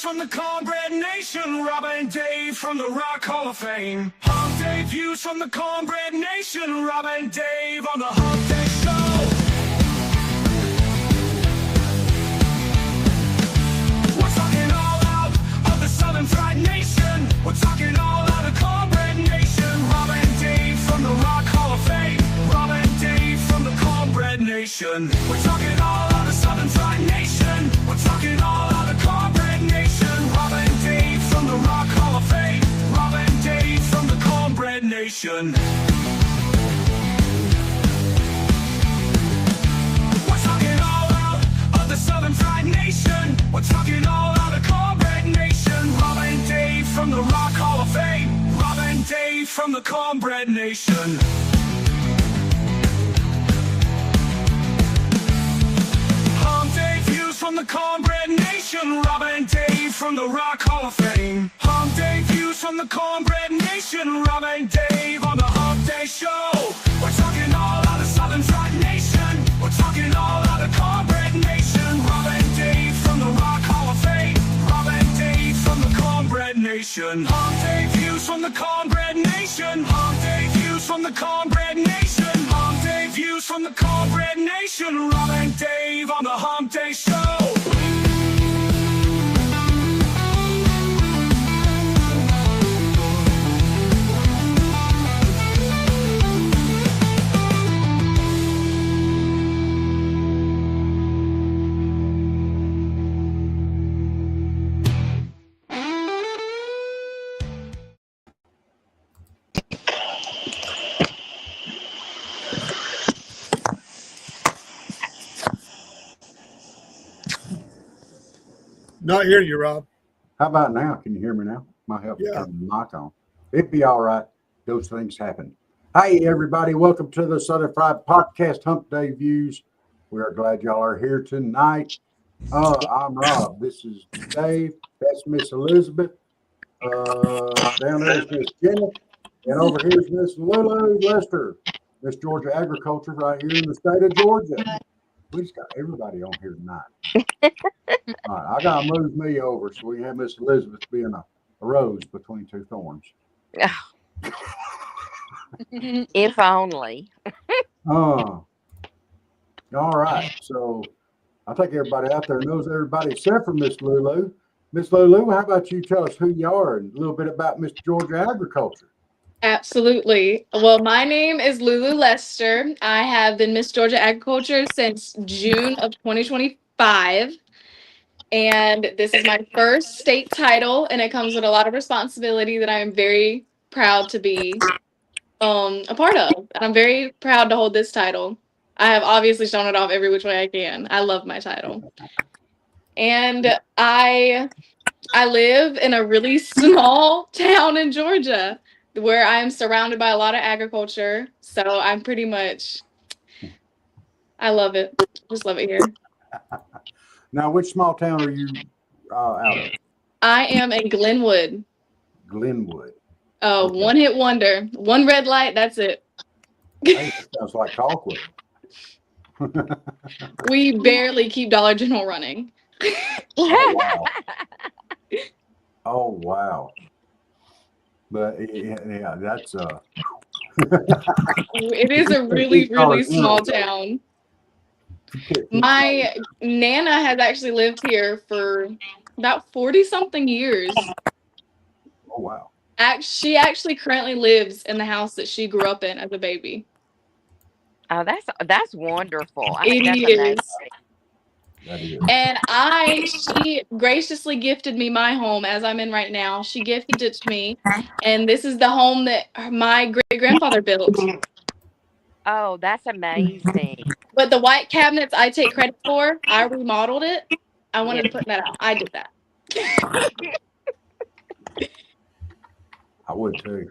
from the Cornbread Nation, Rob and Dave from the Rock Hall of Fame. Humpday views from the Cornbread Nation, Rob and Dave on the Humpday Show. We're talking all out of the Southern Fried Nation. We're talking all out of Cornbread Nation, Rob and Dave from the Rock Hall of Fame. Rob and Dave from the Cornbread Nation. We're talking all out of Southern Fried Nation. We're talking all out of Cornbread Nation. Rob and Dave from the Rock Hall of Fame. Rob and Dave from the Cornbread Nation. We're talking all out of the Southern Fried Nation. We're talking all out of Cornbread Nation. Rob and Dave from the Rock Hall of Fame. Rob and Dave from the Cornbread Nation. Humpday views from the Cornbread Nation, Rob and Dave from the Rock Hall of Fame. Humpday views from the Cornbread Nation, Rob and Dave on the Humpday Show. We're talking all out of Southern Fried Nation. We're talking all out of Cornbread Nation. Rob and Dave from the Rock Hall of Fame. Rob and Dave from the Cornbread Nation. Humpday views from the Cornbread Nation. Humpday views from the Cornbread Nation. Humpday views from the Cornbread Nation. Rob and Dave on the Humpday Show. Not hearing you, Rob. How about now? Can you hear me now? Might help Yeah. turn the mic on. It'd be all right. Those things happen. Hey, everybody. Welcome to the Southern Fried Podcast, Hump Day Views. We are glad y'all are here tonight. I'm Rob. This is Dave. That's Miss Elizabeth. Down there is Miss Jenny. And over here is Miss Lulu Lester. Miss Georgia Agriculture right here in the state of Georgia. We just got everybody on here tonight. All right, I gotta move me over so we can have Miss Elizabeth being a rose between two thorns. If only. All right, so I think everybody out there knows everybody except for Miss Lulu. Miss Lulu, how about you tell us who you are and a little bit about Miss Georgia Agriculture? Absolutely. Well, my name is Lulu Lester. I have been Miss Georgia Agriculture since June of 2025. And this is my first state title, and it comes with a lot of responsibility that I am very proud to be a part of. And I'm very proud to hold this title. I have obviously shown it off every which way I can. I love my title. And I live in a really small town in Georgia where I'm surrounded by a lot of agriculture. So I'm pretty much, I love it. Just love it here. Now, which small town are you out of? I am in Glenwood. Glenwood. Okay. One hit wonder. One red light, that's it. Hey, that sounds like Colquitt. We barely keep Dollar General running. Oh, wow. Oh, wow. But yeah, that's It is a really, really small town. My Nana has actually lived here for about 40-something years. Oh, wow. She actually currently lives in the house that she grew up in as a baby. Oh, that's wonderful. I It think is. that's amazing. And she graciously gifted me my home as I'm in right now. She gifted it to me. And this is the home that my great-grandfather built. Oh, that's amazing. But the white cabinets I take credit for, I remodeled it. I wanted to put that out. I did that. I would too.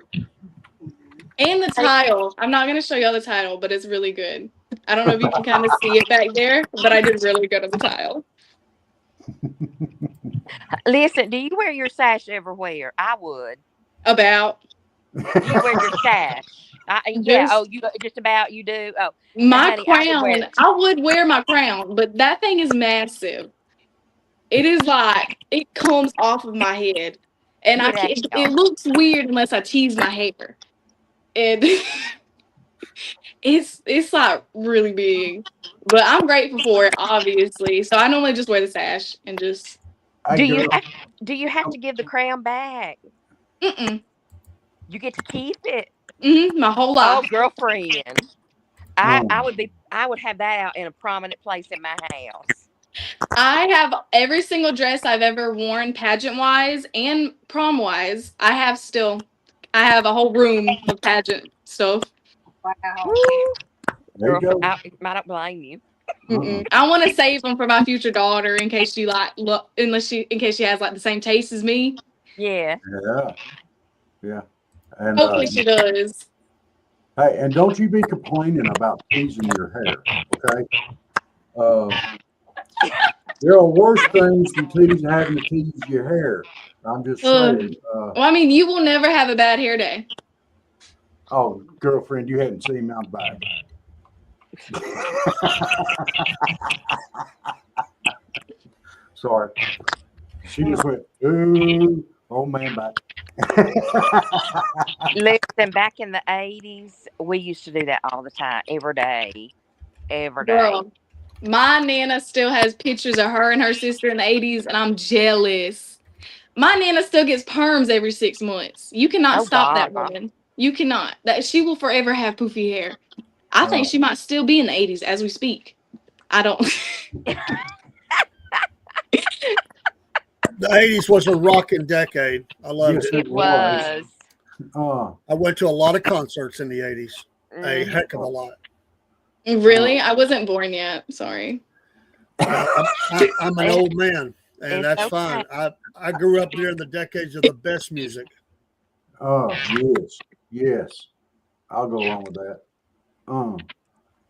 And the tile. I'm not going to show y'all the tile, but it's really good. I don't know if you can kind of see it back there, but I did really good on the tile. Listen, do you wear your sash everywhere? I would. About. You wear your sash. Yeah. Oh, you just about you do. Oh, my crown. I would wear my crown, but that thing is massive. It is like it comes off of my head, and I Get can't. It out. looks weird unless I tease my hair, and it's like really big. But I'm grateful for it, obviously. So I normally just wear the sash and just Hey, Do you girl. have do you have to give the crown back? mm You get to keep it. my whole Oh, life. girlfriend. I Um, I would have that out in a prominent place in my house. I have every single dress I've ever worn, pageant wise and prom wise. I have a whole room of pageant stuff. Woo, there you girlfriend, go. I don't blame you. I want to save them for my future daughter in case she like look in case she has like the same taste as me. Yeah. Yeah, yeah. And Hopefully she does. hey, and don't you be complaining about teasing your hair, okay? Uh, there are worse things than having to tease your hair. I'm just saying. Well, I mean, you will never have a bad hair day. Oh, girlfriend, you hadn't seen me. I'm back. Sorry. She just went, ooh, old man back. Listen, back in the 80s, we used to do that all the time, every day. Every day. Girl, my Nana still has pictures of her and her sister in the 80s, and I'm jealous. My Nana still gets perms every 6 months. You cannot Oh stop that God. woman. You cannot. That she will forever have poofy hair. I think she might still be in the 80s as we speak. I don't. The 80s was a rocking decade. I loved Yes, it. it It was. was. I went to a lot of concerts in the 80s, a Mhm. heck of a lot. Really? I wasn't born yet. Sorry. I'm an old man, and It's that's okay. fine. I grew up during the decades of the best music. Yes, yes. I'll go along with that.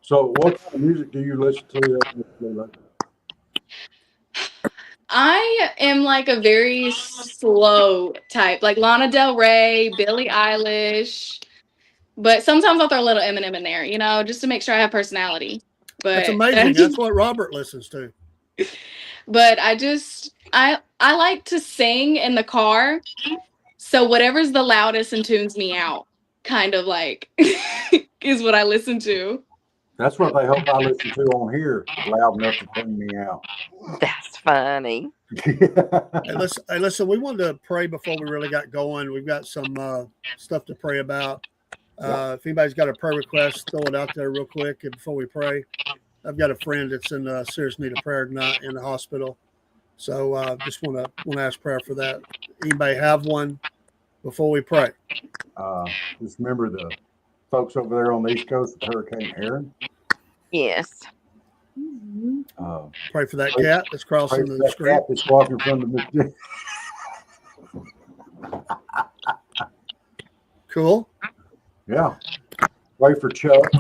So what kind of music do you listen to? Miss Leila? I am like a very slow type, like Lana Del Rey, Billie Eilish. But sometimes I'll throw a little Eminem in there, just to make sure I have personality. That's But amazing. That's what Robert listens to. but I like to sing in the car. So whatever's the loudest and tunes me out, kind of like is what I listen to. That's what they hope I listen to on here, loud enough to tune me out. That's funny. Hey, listen. We wanted to pray before we really got going. We've got some stuff to pray about. If anybody's got a prayer request, throw it out there real quick before we pray. I've got a friend that's in serious need of prayer tonight in the hospital, so just want to ask prayer for that. Anybody have one before we pray? Just remember the folks over there on the East Coast with Hurricane Aaron. Yes. Pray for that cat that's crossing the That street. cat that's walking from the Mississippi. Cool. Yeah. Pray for Chuck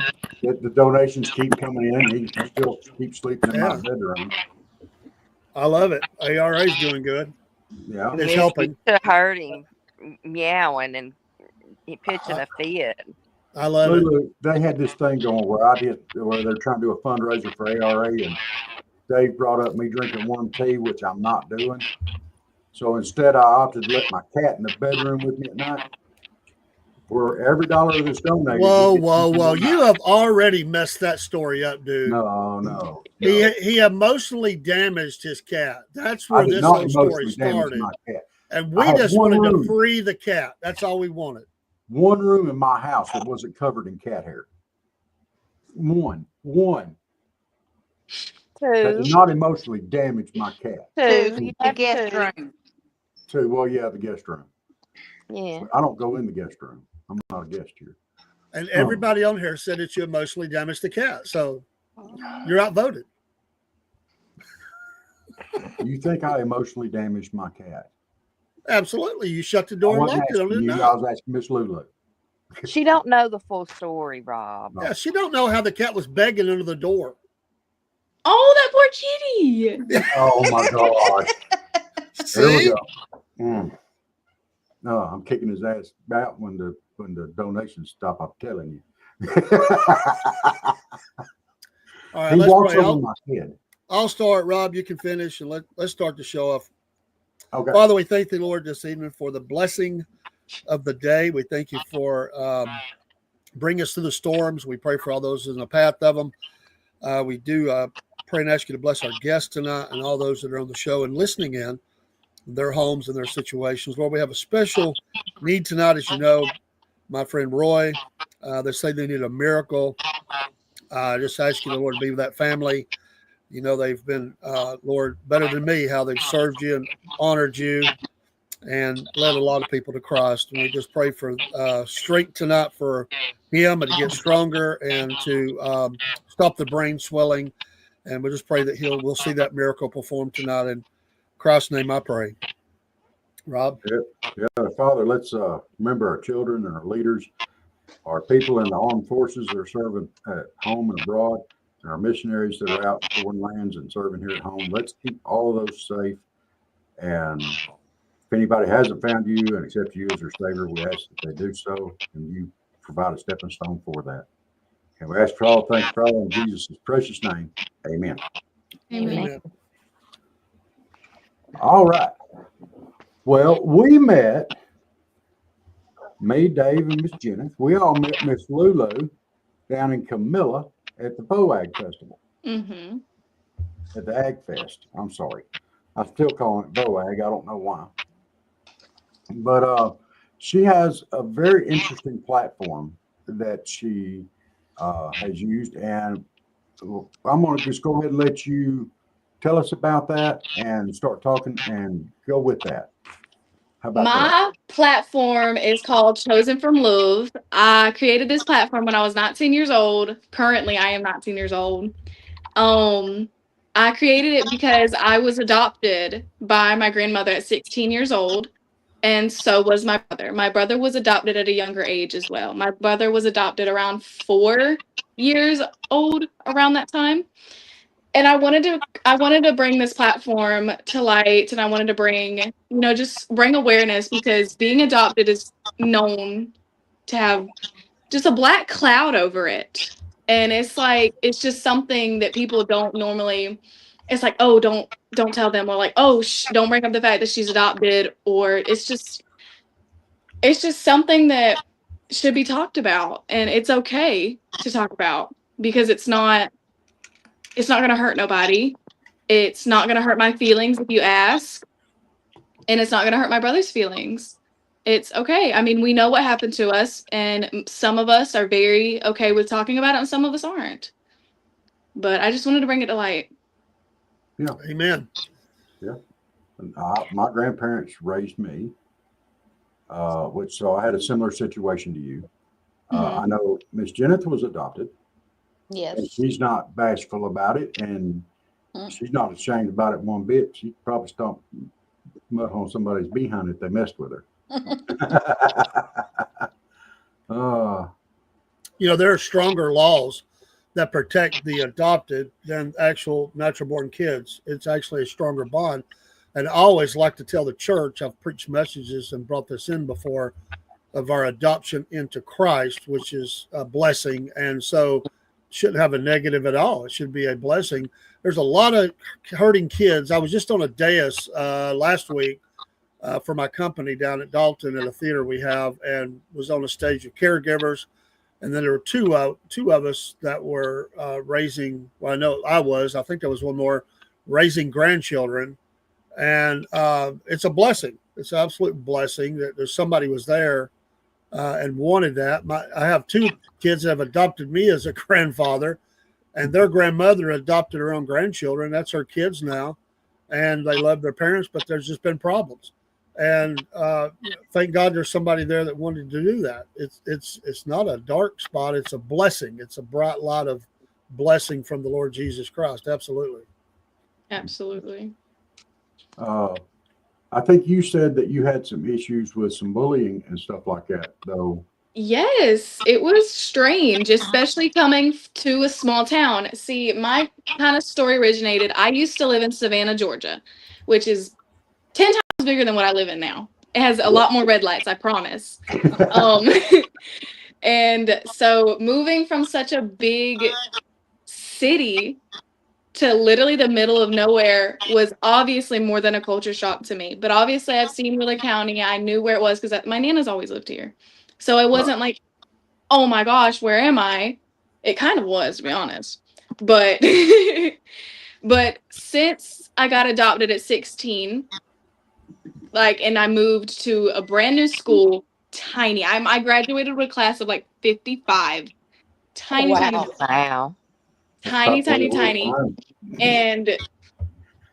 that the donations keep coming in. He can still keep sleeping in my bedroom. I love it. ARA's doing good. Yeah. It's helping. You should have heard him meowing and he pitching a fit. I love it. Lulu, they had this thing going where they're trying to do a fundraiser for ARA, and Dave brought up me drinking warm tea, which I'm not doing. So instead, I opted to let my cat in the bedroom with me at night. For every dollar that's donated. Whoa. You have already messed that story up, dude. No. He emotionally damaged his cat. That's where this whole story started. And we just wanted to free the cat. That's all we wanted. One room in my house that wasn't covered in cat hair. One. That did not emotionally damage my cat. Two. The guest room. Two. Well, yeah, the guest room. Yeah. I don't go in the guest room. I'm not a guest here. And everybody on here said that you emotionally damaged the cat. So you're outvoted. You think I emotionally damaged my cat? Absolutely. You shut the door and locked it. I was asking Miss Lulu. She don't know the full story, Rob. Yeah, she don't know how the cat was begging under the door. Oh, that poor kitty. Oh my God. There we See? go. No, I'm kicking his ass out when the donations stop. I'm telling you. All right, He let's walks pray. over my head. I'll start. Rob, you can finish, and let's start the show off. Okay. Father, we thank the Lord this evening for the blessing of the day. We thank you for bringing us through the storms. We pray for all those in the path of them. We do pray and ask you to bless our guests tonight and all those that are on the show and listening in their homes and their situations. Lord, we have a special need tonight, as you know, my friend Roy. They say they need a miracle. Just ask you, the Lord, to be with that family. You know, they've been, Lord, better than me, how they've served you and honored you and led a lot of people to Christ. And we just pray for strength tonight for him and to get stronger and to stop the brain swelling. And we just pray that we'll see that miracle performed tonight. In Christ's name I pray. Rob? Yeah, Father, let's remember our children and our leaders, our people in the armed forces that are serving at home and abroad, and our missionaries that are out in foreign lands and serving here at home. Let's keep all of those safe. And if anybody hasn't found you and accepted you as their Savior, we ask that they do so, and you provide a stepping stone for that. And we ask for all things, for all in Jesus' precious name. Amen. Amen. All right. Well, we met, me, Dave, and Miss Jenneth. We all met Miss Lulu down in Camilla at the POAG Festival, Mm-hmm. at the Ag Fest. I'm sorry. I'm still calling it POAG. I don't know why. But she has a very interesting platform that she has used. And I'm going to just go ahead and let you tell us about that and start talking and go with that. How about that? My platform is called Chosen from Love. I created this platform when I was 19 years old. Currently, I am 19 years old. I created it because I was adopted by my grandmother at 16 years old, and so was my brother. My brother was adopted at a younger age as well. My brother was adopted around 4 years old around that time. And I wanted to bring this platform to light, and I wanted to bring, just bring awareness, because being adopted is known to have just a black cloud over it. And it's just something that people don't normally, it's like, oh, don't tell them, or like, oh, don't bring up the fact that she's adopted, or it's just something that should be talked about, and it's okay to talk about, because it's not going to hurt nobody. It's not going to hurt my feelings if you ask, and it's not going to hurt my brother's feelings. It's okay. I mean, we know what happened to us, and some of us are very okay with talking about it, and some of us aren't. But I just wanted to bring it to light. Yeah. Amen. Yeah. And my grandparents raised me, so I had a similar situation to you. I know Miss Jenneth was adopted. Yes. And she's not bashful about it, and she's not ashamed about it one bit. She probably stomped mud on somebody's behind if they messed with her. There are stronger laws that protect the adopted than actual natural born kids. It's actually a stronger bond. And I always like to tell the church, I've preached messages and brought this in before, of our adoption into Christ, which is a blessing. And so shouldn't have a negative at all. It should be a blessing. There's a lot of hurting kids. I was just on a dais last week for my company down at Dalton at a theater we have, and was on a stage of caregivers. And then there were two of us that were raising, well, I know I think there was one more, raising grandchildren. And it's a blessing. It's an absolute blessing that there's somebody was there and wanted that. I have two kids that have adopted me as a grandfather, and their grandmother adopted her own grandchildren. That's her kids now, and they love their parents, but there's just been problems. And thank God there's somebody there that wanted to do that. It's not a dark spot. It's a blessing. It's a bright light of blessing from the Lord Jesus Christ. Absolutely. Absolutely. I think you said that you had some issues with some bullying and stuff like that, though. Yes, it was strange, especially coming to a small town. See, my kind of story originated, I used to live in Savannah, Georgia, which is 10 times bigger than what I live in now. It has a lot more red lights, I promise. And so moving from such a big city to literally the middle of nowhere was obviously more than a culture shock to me. But obviously, I've seen Wheeler County. I knew where it was because my Nana's always lived here. So it wasn't like, oh my gosh, where am I? It kind of was, to be honest. But but since I got adopted at 16, like, and I moved to a brand new school, tiny. I graduated with a class of like 55. Tiny, tiny, Wow. Wow. tiny, tiny, tiny. And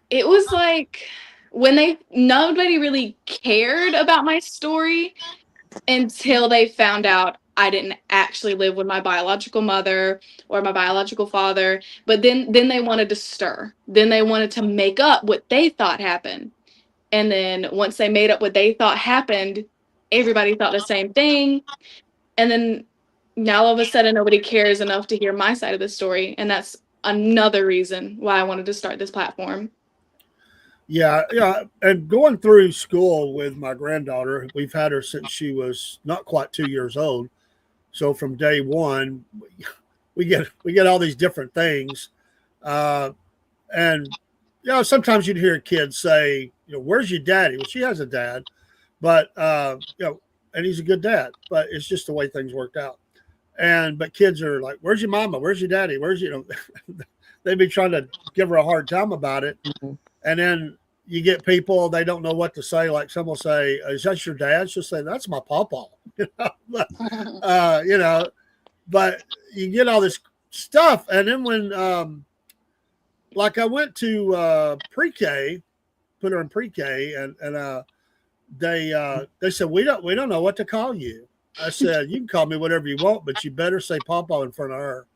it was like when nobody really cared about my story until they found out I didn't actually live with my biological mother or my biological father. But then they wanted to stir. Then they wanted to make up what they thought happened. And then once they made up what they thought happened, everybody thought the same thing. And then now all of a sudden nobody cares enough to hear my side of the story. And that's another reason why I wanted to start this platform. Yeah, yeah. And going through school with my granddaughter, we've had her since she was not quite 2 years old. So from day one, we get all these different things, and sometimes you'd hear kids say, "Where's your daddy?" Well, she has a dad, but and he's a good dad, but it's just the way things worked out. But kids are like, "Where's your mama? Where's your daddy? Where's they'd be trying to give her a hard time about it. Mhm. And then you get people, they don't know what to say. Like some will say, "Is that your dad?" She'll say, "That's my pawpaw." But you get all this stuff. And then when, like I went to pre-K, put her in pre-K, and they said, we don't know what to call you. I said, "You can call me whatever you want, but you better say pawpaw in front of her."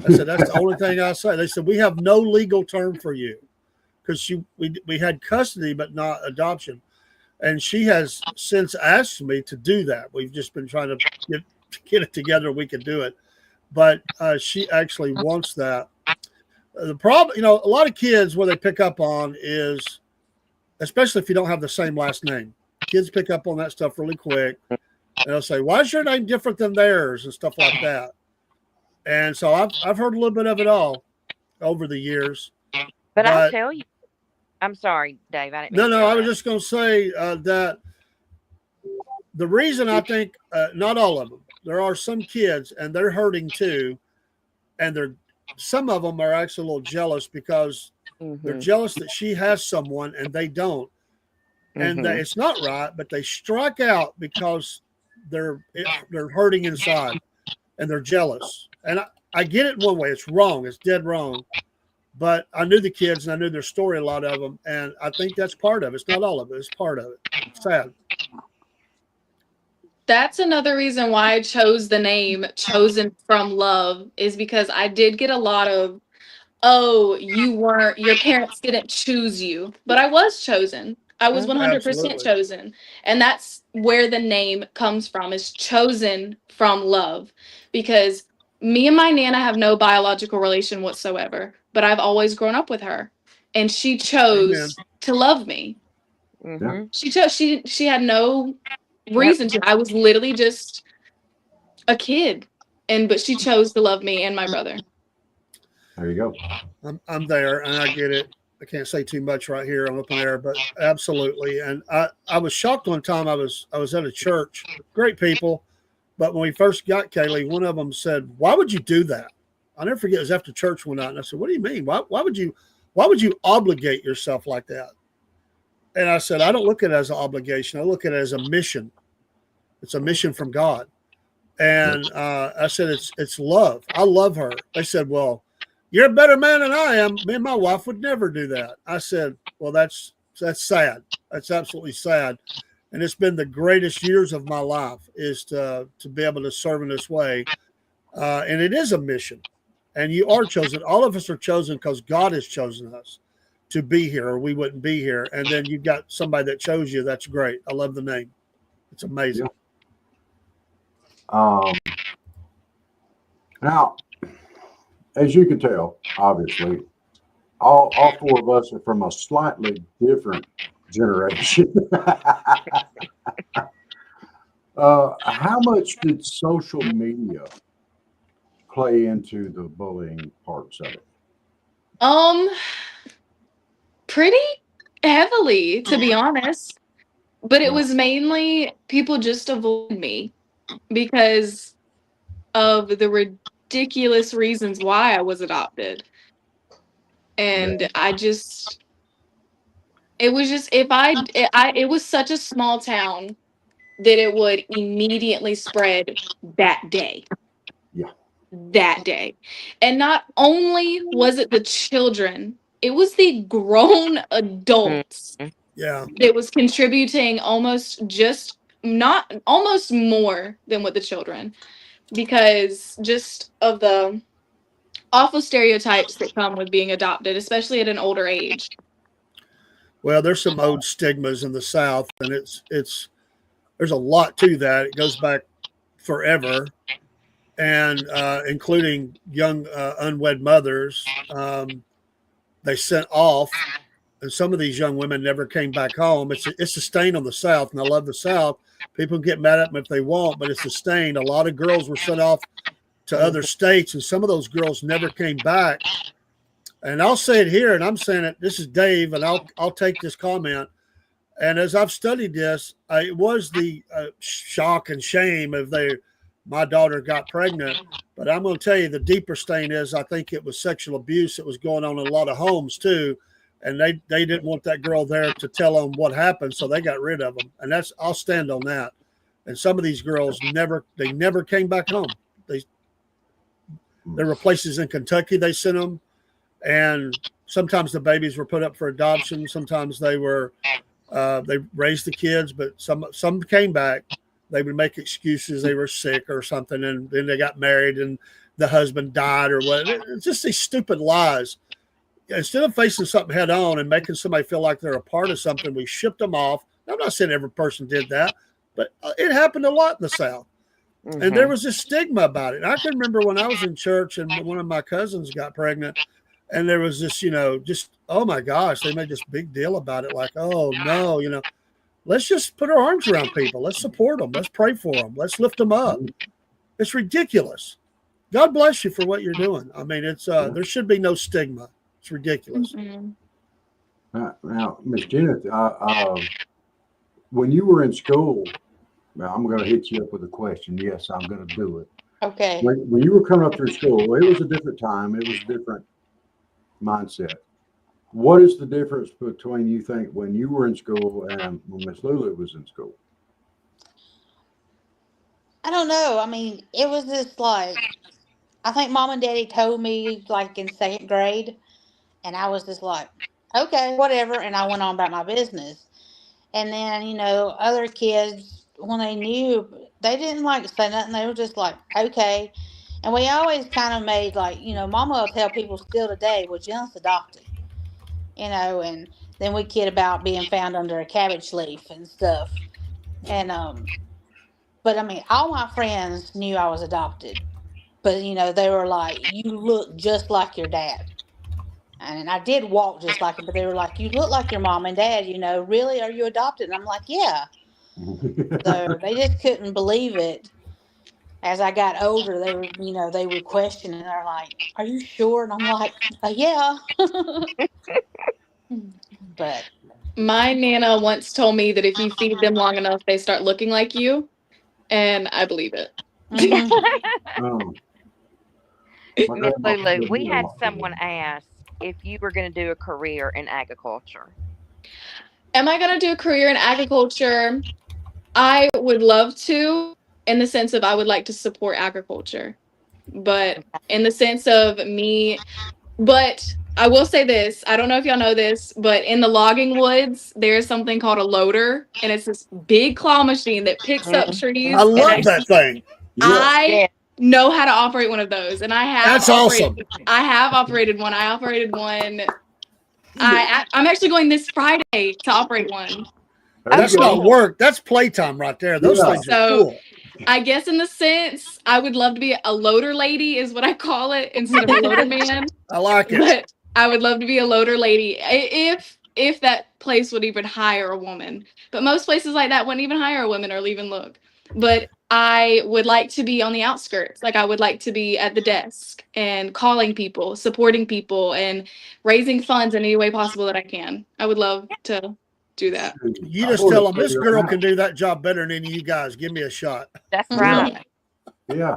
I said, "That's the only thing I say." They said, "We have no legal term for you," because we had custody but not adoption, and she has since asked me to do that. We've just been trying to get it together. We can do it, but she actually wants that. The problem, a lot of kids, what they pick up on is, especially if you don't have the same last name, kids pick up on that stuff really quick. And they'll say, "Why is your name different than theirs?" and stuff like that. And so I've heard a little bit of it all over the years. But I'll tell you, I'm sorry, Dave. I didn't mean to No, I was interrupt. just going to say that the reason I think, not all of them, there are some kids and they're hurting too. And some of them are actually a little jealous because they're Mhm. jealous that she has someone and they don't. And that Mhm. it's not right, but they strike out because they're hurting inside and they're jealous. And I get it in one way. It's wrong. It's dead wrong. But I knew the kids and I knew their story, a lot of them. And I think that's part of it. It's not all of it. It's part of it. It's sad. That's another reason why I chose the name Chosen from Love, is because I did get a lot of, "Oh, your parents didn't choose you." But I was chosen. I was Mhm. 100% Absolutely. chosen. And that's where the name comes from, is chosen from love. Because me and my Nana have no biological relation whatsoever, but I've always grown up with her. And she Amen. chose to love me. Yeah, Mhm. She had no Yep. reason to. I was literally just a kid. But she chose to love me and my brother. there you go. I'm there and I get it. I can't say too much right here on open air, but absolutely. And I was shocked one time. I was at a church, great people, but when we first got Kaylee, one of them said, "Why would you do that?" I'll never forget. It was after church one night, and I said, "What do you mean? Why would you obligate yourself like that?" And I said, "I don't look at it as an obligation. I look at it as a mission. It's a mission from God." And I said, "It's love. I love her." They said, "Well, you're a better man than I am. Me and my wife would never do that." I said, "Well, that's sad. That's absolutely sad." And it's been the greatest years of my life is to be able to serve in this way. And it is a mission. And you are chosen. All of us are chosen because God has chosen us to be here, or we wouldn't be here. And then you've got somebody that chose you. That's great. I love the name. It's amazing. Um, now, as you can tell, obviously, all four of us are from a slightly different generation. How much did social media play into the bullying parts of it? Um, pretty heavily, to be honest. But it was mainly people just avoid me because of the ridiculous reasons why I was adopted. And I just, it was just, if it was such a small town that it would immediately spread that day. Yeah. That day. And not only was it the children, it was the grown adults Yeah. that was contributing almost just not almost more than with the children because just of the awful stereotypes that come with being adopted, especially at an older age. Well, there's some old stigmas in the South, and there's a lot to that. It goes back forever, and including young unwed mothers. They sent off, and some of these young women never came back home. It's a stain on the South, and I love the South. People can get mad at them if they want, but it's a stain. A lot of girls were sent off to other states, and some of those girls never came back. And I'll say it here, and I'm saying it. This is Dave, and I'll take this comment. And as I've studied this, it was the shock and shame of my daughter got pregnant. But I'm going to tell you, the deeper stain is I think it was sexual abuse that was going on in a lot of homes too, and they didn't want that girl there to tell them what happened, so they got rid of them. And I'll stand on that. And some of these girls never came back home. There were places in Kentucky they sent them, and sometimes the babies were put up for adoption. Sometimes they raised the kids, but some came back. They would make excuses they were sick or something, and then they got married and the husband died or what. It's just these stupid lies. Instead of facing something head on and making somebody feel like they're a part of something, we shipped them off. I'm not saying every person did that, but it happened a lot in the South. Mm-hmm. And there was this stigma about it. And I can remember when I was in church and one of my cousins got pregnant, and there was this, just, oh my gosh, they made this big deal about it. Like, oh no, let's just put our arms around people. Let's support them. Let's pray for them. Let's lift them up. It's ridiculous. God bless you for what you're doing. I mean, there should be no stigma. It's ridiculous. Mm-hmm. Now, Miss Janet, when you were in school, I'm going to hit you up with a question. Yes, I'm going to do it. Okay. When you were coming up through school, it was a different time. It was a different mindset. What is the difference between, you think, when you were in school and when Miss Lulu was in school? I don't know. I mean, it was just like, I think Mom and Daddy told me like in second grade, and I was just like, okay, whatever. And I went on about my business. And then, other kids, when they knew, they didn't like say nothing. They were just like, okay. And we always kind of made like, Mama will tell people still today, well, Jen's adopted, and then we kid about being found under a cabbage leaf and stuff. And, but I mean, all my friends knew I was adopted, but they were like, you look just like your dad. And I did walk just like him, but they were like, you look like your mom and dad, really? Are you adopted? And I'm like, yeah. So they just couldn't believe it. As I got older, they would question, and they're like, are you sure? And I'm like, yeah. But my Nana once told me that if you feed them long enough, they start looking like you. And I believe it. Miss Lulu, we had someone ask if you were going to do a career in agriculture. Am I going to do a career in agriculture? I would love to, in the sense of I would like to support agriculture. But in the sense of me, but I will say this, I don't know if y'all know this, but in the logging woods, there's something called a loader, and it's this big claw machine that picks up trees. I love that thing. I know how to operate one of those, and I have. That's awesome. I have operated one. I operated one. I'm actually going this Friday to operate one. That's not work. That's playtime right there. Those things are cool. I guess in the sense, I would love to be a loader lady is what I call it instead of a loader man. I like it. But I would love to be a loader lady if that place would even hire a woman. But most places like that wouldn't even hire a woman or even look. but I would like to be on the outskirts. Like I would like to be at the desk and calling people, supporting people, and raising funds in any way possible that I can. I would love to do that. You just tell them this girl can do that job better than any of you guys. Give me a shot. That's Yeah. right. Yeah.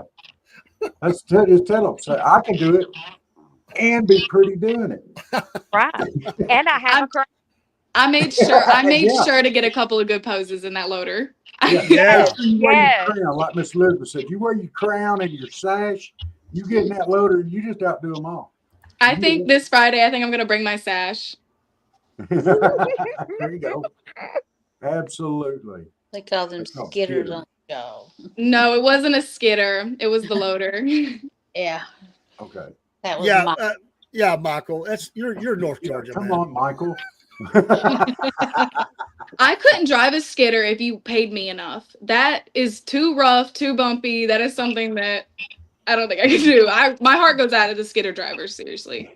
Just tell them. Say, I can do it and be pretty doing it. Right. And I have a crown. I made sure Yeah. sure to get a couple of good poses in that loader. Yeah. Yeah. Make sure you wear Yes. your crown, like Miss Elizabeth said. You wear your crown and your sash, you get in that loader and you just outdo them all. I think this Friday, I think I'm going to bring my sash. There you go. Absolutely. They call them That's called skitters skitter. on the show. No, it wasn't a skitter. It was the loader. Yeah, Okay. that was Yeah. my. Yeah, Michael. That's you're North Georgia, Come man. on, Michael. I couldn't drive a skitter if you paid me enough. That is too rough, too bumpy. That is something that I don't think I can do. My heart goes out to the skitter drivers, seriously.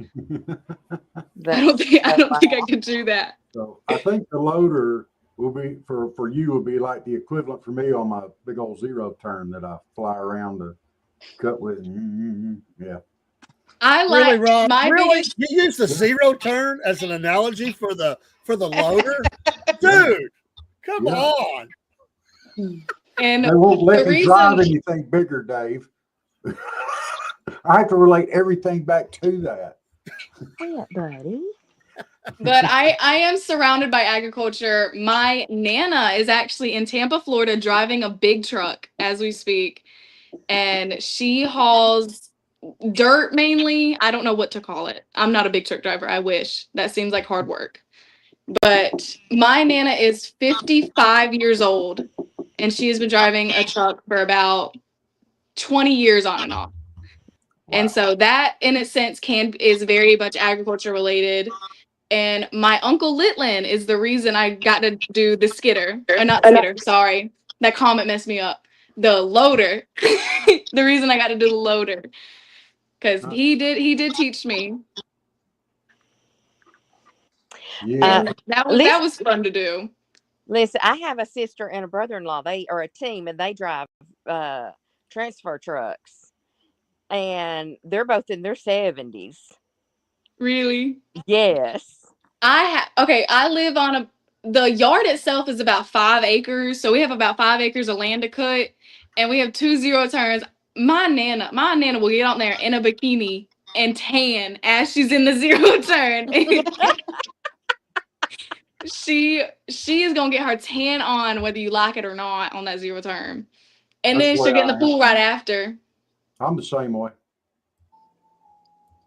I don't think I could do that. So I think the loader will be for you will be like the equivalent for me on my big old zero turn that I fly around to cut with. Yeah. I Really, like Rob? my Really? biggest You use the zero turn as an analogy for the loader, dude? Come Yeah. on. and They won't let the me drive reason anything bigger, Dave. I have to relate everything back to that. Yeah, buddy. but I am surrounded by agriculture. My Nana is actually in Tampa, Florida, driving a big truck as we speak. And she hauls dirt mainly. I don't know what to call it. I'm not a big truck driver. I wish. That seems like hard work. But my Nana is 55 years old and she has been driving a truck for about 20 years on and off. Wow. And so that in a sense is very much agriculture related. And my uncle Litland is the reason I got to do the skitter. Or not skitter, sorry. That comment messed me up. The loader. The reason I got to do the loader. Because he did teach me. Yeah. And that was fun to do. Listen, I have a sister and a brother-in-law. They are a team and they drive transfer trucks. And they're both in their 70s. Really? Yes. I live on the yard itself is about 5 acres. So we have about 5 acres of land to cut. And we have 2 zero turns. My Nana will get on there in a bikini and tan as she's in the zero turn. She is gonna get her tan on whether you like it or not on that zero turn. And That's then the she'll way get in I the pool right after. I'm the same way.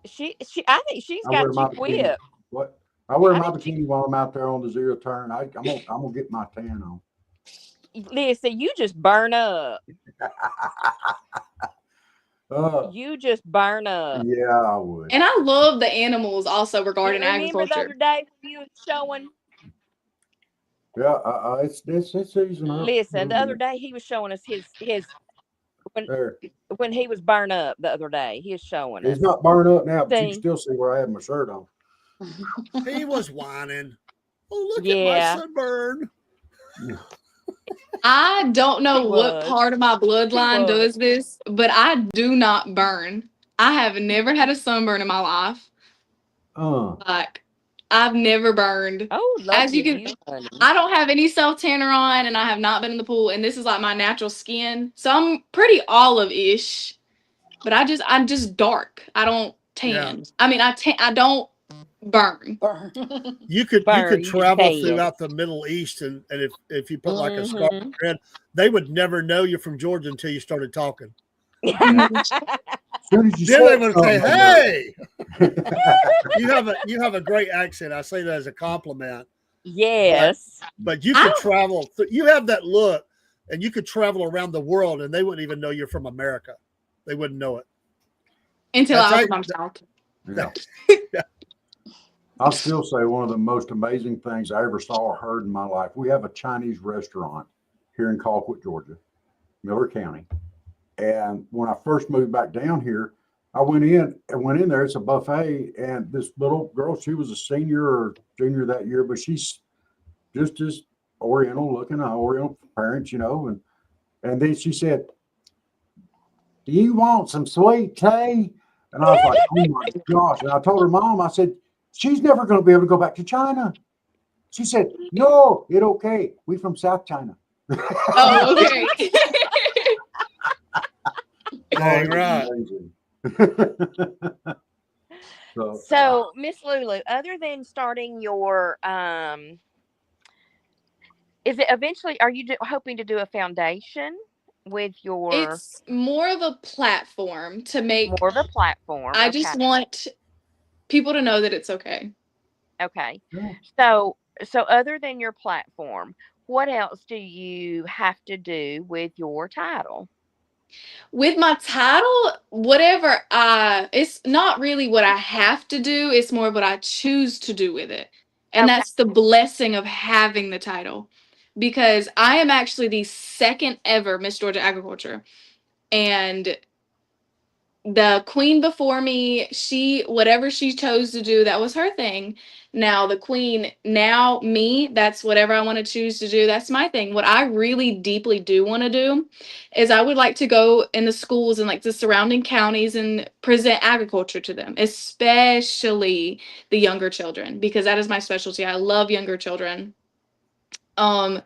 I think she's I wear got my you bikini. whipped. What? I wear I my think bikini while I'm out there on the zero turn. I'm gonna get my tan on. Listen, you just burn up. You just burn up. Yeah, I would. And I love the animals also regarding Remember the other agriculture. day when you was showing? Yeah, it's season up. Listen, the other day he was showing us his There. when he was burned up the other day. He was showing us. It's not burned up now, but you can See? still see where I have my shirt on. He was whining. Oh, look Yeah. at my sunburn. I don't know He what was. part of my bloodline was. does this, but I do not burn. I have never had a sunburn in my life. Like, I've never burned. Oh, As you lucky can, honey. I don't have any self tanner on, and I have not been in the pool. And this is like my natural skin, so I'm pretty olive-ish. But I'm just dark. I don't tan. Yeah. I mean, I don't burn. You could Burn, you just travel tan. throughout the Middle East, and if you put like a scarf on your head, they would never know you're from Georgia until you started talking. As soon as you Then they said would say, something, "Hey, you have a great accent." I say that as a compliment. Yes. But you could travel. You have that look, and you could travel around the world, and they wouldn't even know you're from America. They wouldn't know it Until That's I how open my mouth. Yeah. I'll still say one of the most amazing things I ever saw or heard in my life. We have a Chinese restaurant here in Colquitt, Georgia, Miller County. And when I first moved back down here, I went in there. It's a buffet, and this little girl, she was a senior or junior that year, but she's just as Oriental looking, Oriental parents, and And then she said, "Do you want some sweet tea?" And I was like, "Oh my gosh!" And I told her mom, I said, "She's never going to be able to go back to China." She said, "No, it okay. We from South China." Oh, okay. Dang it was right. amazing. So, Miss Lulu, other than starting your, is it eventually? Are you hoping to do a foundation with your It's more of a platform to make. more of a platform? I Okay, just want people to know that it's okay. okay. Yeah. So, other than your platform, what else do you have to do with your title? With my title, whatever it's not really what I have to do, it's more what I choose to do with it. And Okay, that's the blessing of having the title. Because I am actually the second ever Miss Georgia Agriculture. And the queen before me, she whatever she chose to do, that was her thing. Now the queen, now me, that's whatever I want to choose to do, that's my thing. What I really deeply do want to do is I would like to go in the schools and like the surrounding counties and present agriculture to them, especially the younger children, because that is my specialty. I love younger children. um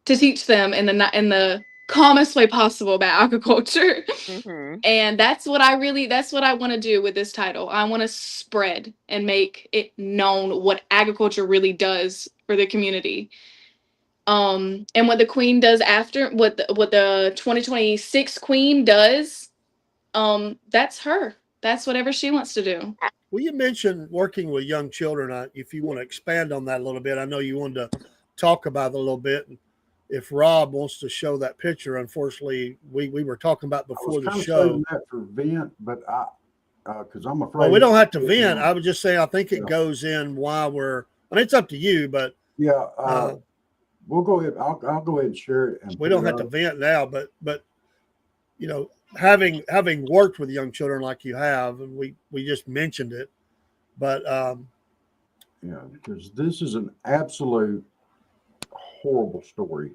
to teach them in the calmest way possible about agriculture. mm-hmm. And that's what I want to do with this title. I want to spread and make it known what agriculture really does for the community. And what the queen does after, what the 2026 queen does, that's her. That's whatever she wants to do. Well, you mentioned working with young children. If you want to expand on that a little bit, I know you wanted to talk about it a little bit. If Rob wants to show that picture, unfortunately, we were talking about I was before the kind of show. saving that for vent, but because I'm afraid. Well, we don't have to vent. Yeah. I would just say I think it goes in while we're. I mean, it's up to you, but Yeah, we'll go ahead. I'll go ahead and share it. And we put don't it have to up. vent now. But you know, having worked with young children like you have, and we just mentioned it, but Yeah, because this is an absolute horrible story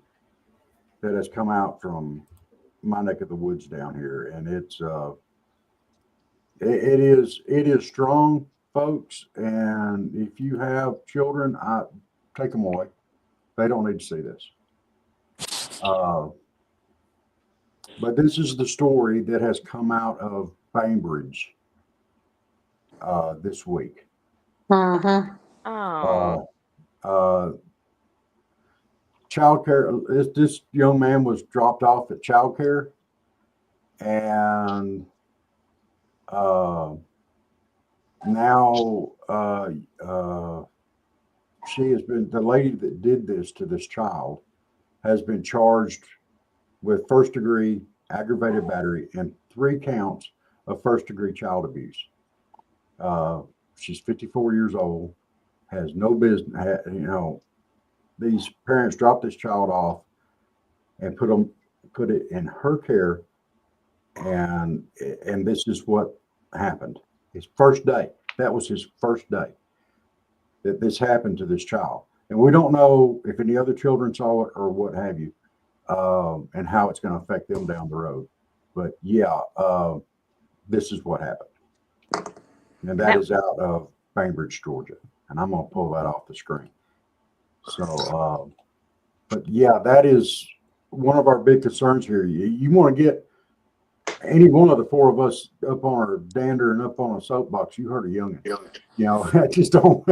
that has come out from my neck of the woods down here, and it is strong, folks. And if you have children, I take them away. They don't need to see this. But this is the story that has come out of Bainbridge this week. Mm-hmm. Oh, Child care. This young man was dropped off at child care, and now she has been, the lady that did this to this child has been charged with first degree aggravated battery and 3 counts of first degree child abuse. She's 54 years old, has no business. These parents dropped this child off and put it in her care, and this is what happened. His first day. That was his first day that this happened to this child, and we don't know if any other children saw it or what have you, and how it's going to affect them down the road. But yeah, this is what happened, and that is out of Bainbridge, Georgia, and I'm going to pull that off the screen. So, but yeah, that is one of our big concerns here. You want to get any one of the 4 of us up on our dander and up on a soapbox. You heard a youngin'. I just don't.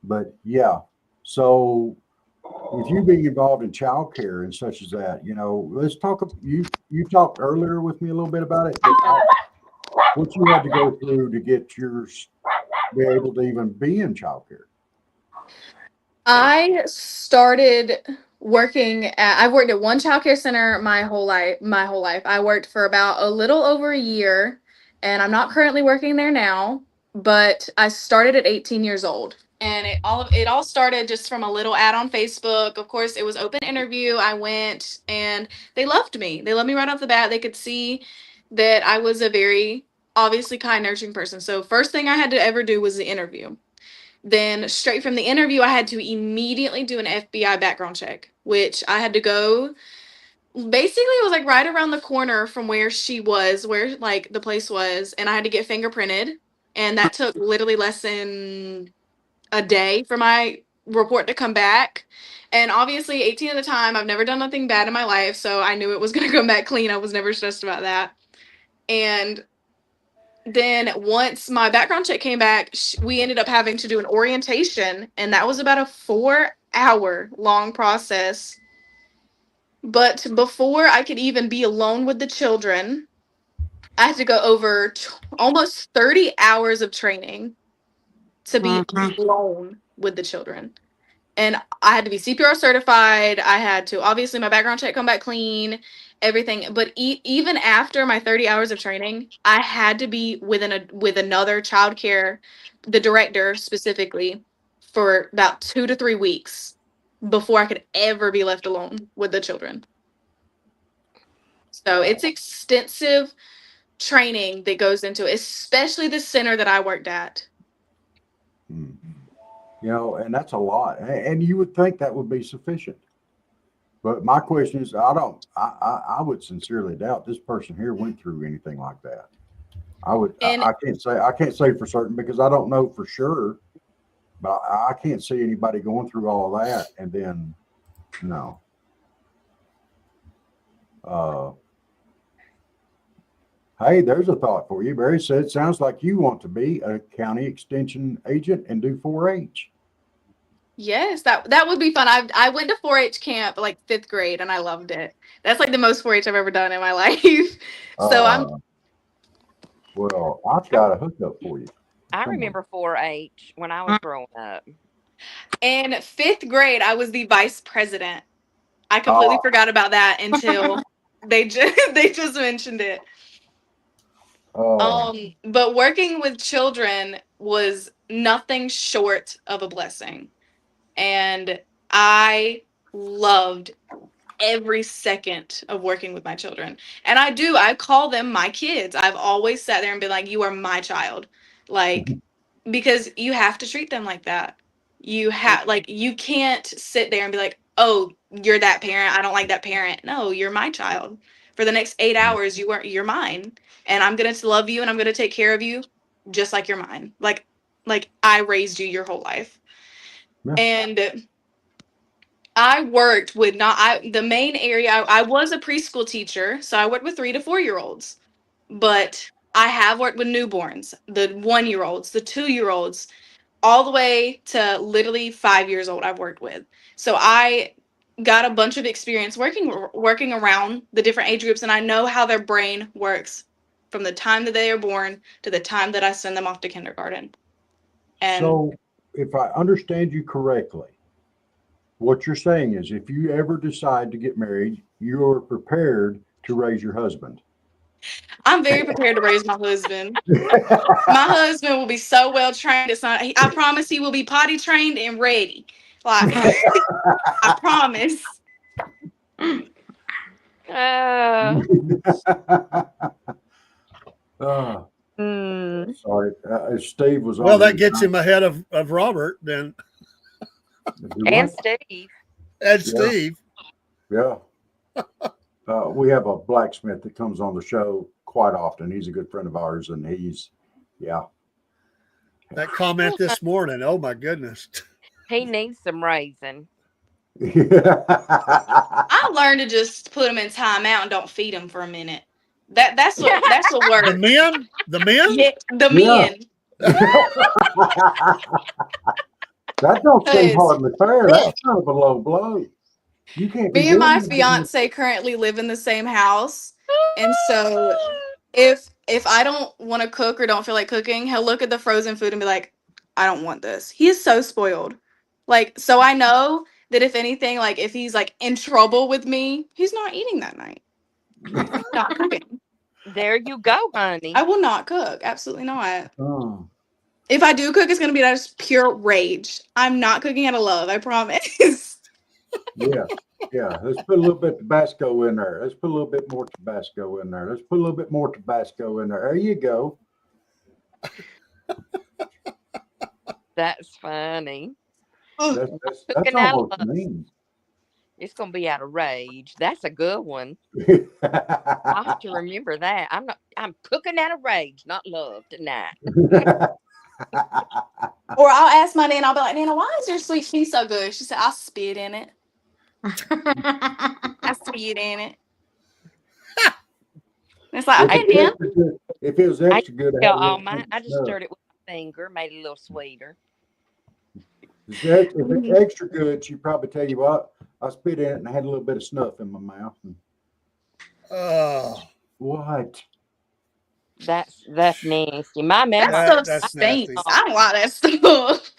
But yeah, so with you being involved in childcare and such as that, let's talk. You talked earlier with me a little bit about it. What you had to go through to get yours, be able to even be in childcare. I started I've worked at one childcare center my whole life. I worked for about a little over a year, and I'm not currently working there now, but I started at 18 years old. And it all started just from a little ad on Facebook. Of course, it was open interview. I went and they loved me. They loved me right off the bat. They could see that I was a very obviously kind, nurturing person. So first thing I had to ever do was the interview. Then straight from the interview, I had to immediately do an FBI background check. which I had to go. Basically, it was like right around the corner from where she was, where like the place was, and I had to get fingerprinted, and that took literally less than a day for my report to come back. And obviously, 18 at the time, I've never done nothing bad in my life, so I knew it was gonna come back clean. I was never stressed about that. And then once my background check came back, we ended up having to do an orientation, and that was about a 4-hour long process. But before I could even be alone with the children, I had to go over almost 30 hours of training to be alone with the children. And I had to be CPR certified. I had to, obviously, my background check come back clean, everything. But even after my 30 hours of training, I had to be with another childcare, the director specifically, for about 2 to 3 weeks before I could ever be left alone with the children. So it's extensive training that goes into it, especially the center that I worked at. You know, and that's a lot. And you would think that would be sufficient. But my question is, I would sincerely doubt this person here went through anything like that. And I can't say for certain because I don't know for sure, but I can't see anybody going through all of that and then no. Hey, there's a thought for you. Barry said, sounds like you want to be a county extension agent and do 4-H. yes, that would be fun. I went to 4-H camp like 5th grade and I loved it. That's like the most 4-H I've ever done in my life. So I'm Well, I've got a hookup for you. I Come on. remember 4-H when I was growing up. in 5th grade. I was the vice president. I completely forgot about that until they just mentioned it. But working with children was nothing short of a blessing. And I loved every second of working with my children. And I call them my kids. I've always sat there and been like, you are my child. Like, because you have to treat them like that. You can't sit there and be like, oh, you're that parent. I don't like that parent. No, you're my child. For the next 8 hours, you're mine. And I'm gonna love you and I'm gonna take care of you just like you're mine. Like I raised you your whole life. Yeah. And I worked with the main area. I was a preschool teacher, so I worked with 3 to 4 year olds. But I have worked with newborns, the 1 year olds, the 2 year olds, all the way to literally 5 years old. I've worked with. So I got a bunch of experience working around the different age groups, and I know how their brain works from the time that they are born to the time that I send them off to kindergarten. And so, if I understand you correctly, what you're saying is if you ever decide to get married, you're prepared to raise your husband. I'm very prepared to raise my husband. My husband will be so well trained. I promise he will be potty trained and ready. Like I promise. Uh, Sorry, Steve was on. Well, that gets him ahead of Robert then, and Steve. and Steve. Yeah. We have a blacksmith that comes on the show quite often. He's a good friend of ours, and That comment this morning. Oh my goodness. He needs some raising. I learned to just put him in timeout and don't feed him for a minute. That's what works. The men? Yeah, the men. That don't seem hardly fair. That's kind of a low blow. You can't. Me and my fiance currently live in the same house, and so if I don't want to cook or don't feel like cooking, he'll look at the frozen food and be like, "I don't want this." He is so spoiled. Like, so I know that if anything, like if he's like in trouble with me, he's not eating that night. Not cooking. There you go, honey. I will not cook. Absolutely not. If I do cook, it's gonna be out of pure rage. I'm not cooking out of love. I promise. Yeah. Let's put a little bit of Tabasco in there. Let's put a little bit more Tabasco in there. Let's put a little bit more Tabasco in there. There you go. That's funny. That's almost mean. It's gonna be out of rage. That's a good one. I'll have to remember that. I'm cooking out of rage, not love tonight. Or I'll ask my Nana, I'll be like, Nana, why is your sweet tea so good? She said, I spit in it. I spit in it. And it's like, If okay, it's Nan. extra good, if it was I extra good, I tell had a all little mine. I just snuff. stirred it with my finger, made it a little sweeter. If it's extra good, she'd probably tell you what. I spit in it and I had a little bit of snuff in my mouth. Oh, What? That's nasty. My That grandma. stuff that's nasty. stinks. I don't like that stuff.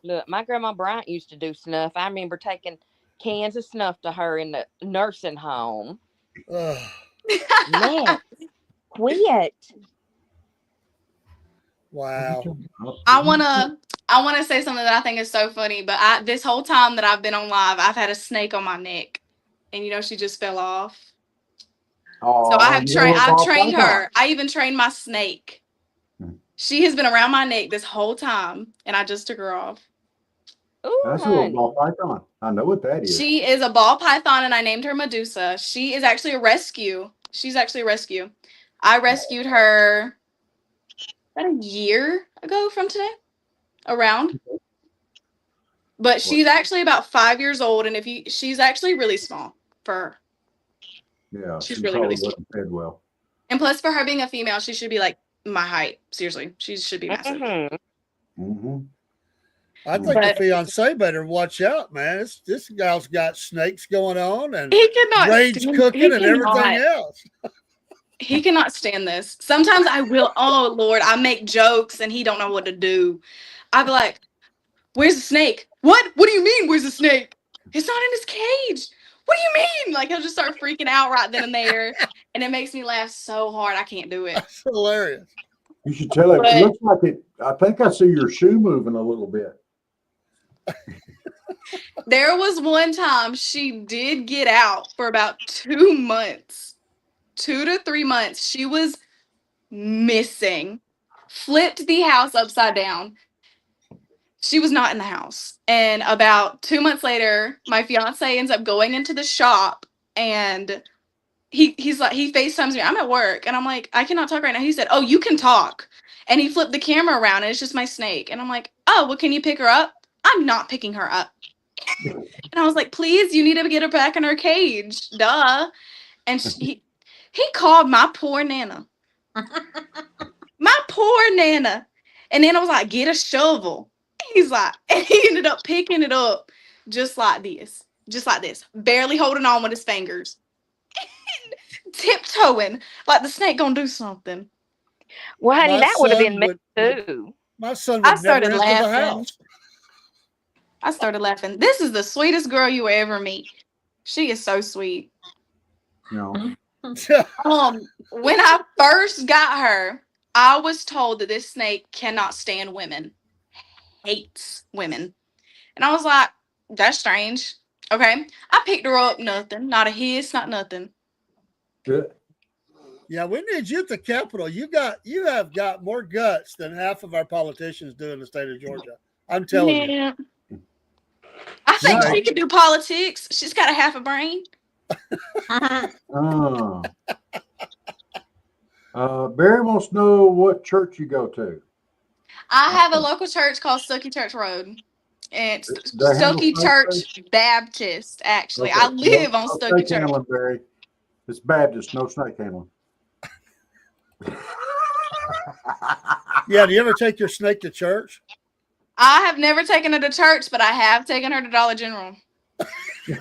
Look, my grandma Bryant used to do snuff. I remember taking cans of snuff to her in the nursing home. Oh, Man, quit. wow. I wanna say something that I think is so funny, but this whole time that I've been on live, I've had a snake on my neck. And she just fell off. So Oh, I've trained her. I even trained my snake. She has been around my neck this whole time, and I just took her off. Ooh, That's a little honey. ball python. I know what that is. She is a ball python, and I named her Medusa. She is actually a rescue. She's actually a rescue. I rescued her about a year ago from today, around. But she's actually about 5 years old, and she's actually really small for her. Yeah, She's she really, probably really small. wasn't fed well. And plus, for her being a female, she should be like my height. Seriously, she should be massive. Mm-hmm. I think the fiance better watch out, man. This gal's got snakes going on and He cannot rage stand, cooking and everything else. He cannot stand this. Sometimes I will. Oh Lord, I make jokes and he don't know what to do. I'd be like, "Where's the snake? What? What do you mean? Where's the snake? It's not in his cage. What do you mean?" Like he'll just start freaking out right then and there, and it makes me laugh so hard I can't do it. That's hilarious. You should tell him. It looks like it. I think I see your shoe moving a little bit. There was one time she did get out for about 2 months. 2 to 3 months. She was missing. Flipped the house upside down. She was not in the house. And about 2 months later, my fiance ends up going into the shop and he's like, he FaceTimes me. I'm at work. And I'm like, I cannot talk right now. He said, "Oh, you can talk." And he flipped the camera around and it's just my snake. And I'm like, "Oh, well, can you pick her up?" I'm not picking her up. And I was like, "Please, you need to get her back in her cage. Duh." And he called my poor Nana. My poor Nana. And Nana was like, "Get a shovel." He's like, and he ended up picking it up just like this. Just like this. Barely holding on with his fingers. Tiptoeing like the snake gonna do something. Well, honey, that would have been me too. My son would never enter the house. I started laughing. This is the sweetest girl you ever meet. She is so sweet. No. When I first got her, I was told that this snake cannot stand women. Hates women. And I was like, that's strange. Okay. I picked her up, nothing. Not a hiss, not nothing. Good. Yeah, we need you at the Capitol. You have got more guts than half of our politicians do in the state of Georgia. I'm telling you. I think she could do politics. She's got a half a brain. Barry wants to know what church you go to. I have a local church called Stuckey Church Road. It's Stuckey Church Baptist, actually. Okay. I live on Stuckey Church. Handling, Barry. It's Baptist, no snake handling. Yeah, do you ever take your snake to church? I have never taken her to church, but I have taken her to Dollar General. Did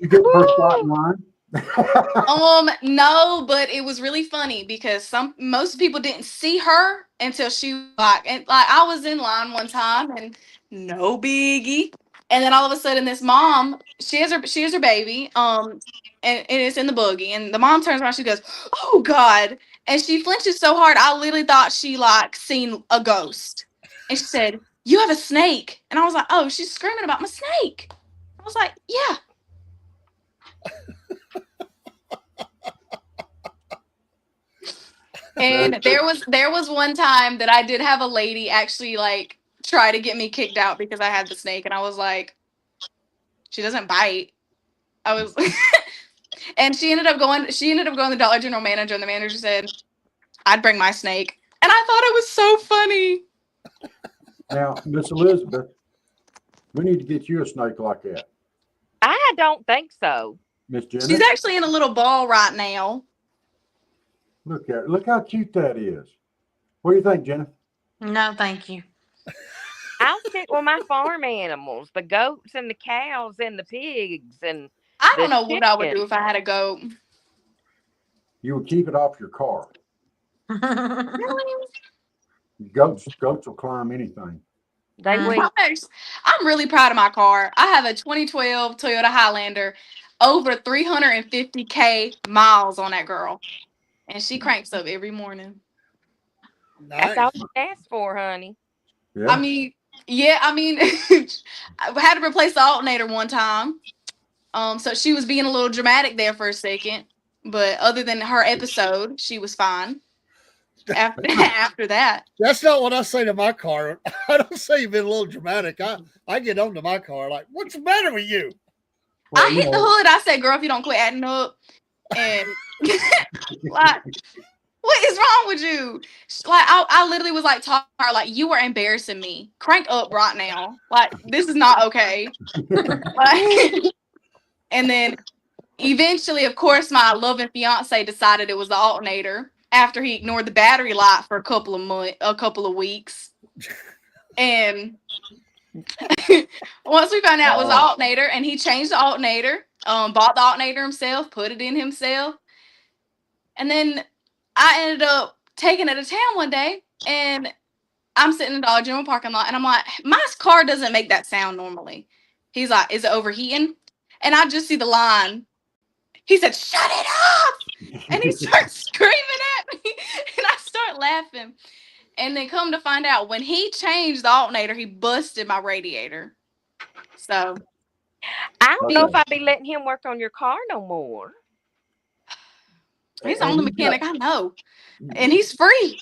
you get first spot in line? No, but it was really funny because most people didn't see her until she I was in line one time and no biggie. And then all of a sudden this mom, she has her baby, and it's in the buggy, and the mom turns around, she goes, "Oh God." And she flinches so hard, I literally thought she seen a ghost. And she said, "You have a snake." And I was like, "Oh, she's screaming about my snake." I was like, "Yeah." And there was one time that I did have a lady actually try to get me kicked out because I had the snake, and I was like, She doesn't bite. I was, and she ended up going to the Dollar General manager, and the manager said, "I'd bring my snake," and I thought it was so funny. Now, Miss Elizabeth, we need to get you a snake like that. I don't think so. Miss She's Jenna, actually in a little ball right now. look at her. Look how cute that is. What do you think, Jenna? No, thank you. I'll stick with my farm animals, the goats and the cows and the pigs and I the don't know what I would do chickens. if I had a goat. You would keep it off your car. Really? Goats will climb anything. They will. I'm really proud of my car. I have a 2012 Toyota Highlander, over 350K miles on that girl, and she cranks up every morning. That's all Nice. you asked for, honey. Yeah. I mean, yeah, I mean, I had to replace the alternator one time. So she was being a little dramatic there for a second, but other than her episode, she was fine. After that, That's not what I say to my car. I don't say you've been a little dramatic. I get onto my car like, what's the matter with you? Well, I hit the hood. I said, "Girl, if you don't quit acting up," and like, what is wrong with you? Like, I literally was like talking to her, like, you are embarrassing me. Crank up right now. Like, this is not okay. Like, and then eventually, of course, my loving fiance decided it was the alternator after he ignored the battery light for a couple of weeks. And once we found out it was the alternator, and he changed the alternator, bought the alternator himself, put it in himself. And then I ended up taking it to town one day, and I'm sitting in the Dollar General parking lot, and I'm like, my car doesn't make that sound normally. He's like, is it overheating? And I just see the line. He said, shut it up! And he starts screaming at me, and I start laughing. And then come to find out, when he changed the alternator, he busted my radiator. So I don't know if I'd be letting him work on your car no more. He's the only mechanic I know. And he's free.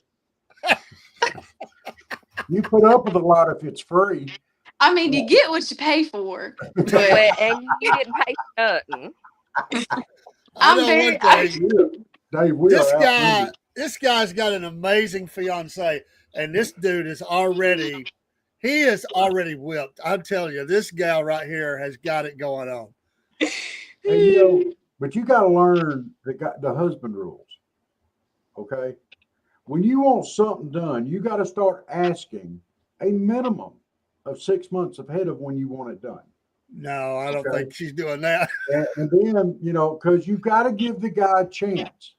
You put up with a lot if it's free. I mean, you get what you pay for. But And you didn't pay for nothing. I'm very. Dave, this guy's got an amazing fiance, and this dude is already whipped. I'm telling you, this gal right here has got it going on. And, but you got to learn the husband rules. Okay, when you want something done, you got to start asking a minimum of 6 months ahead of when you want it done. No, I don't think she's doing that. And then, because you've got to give the guy a chance.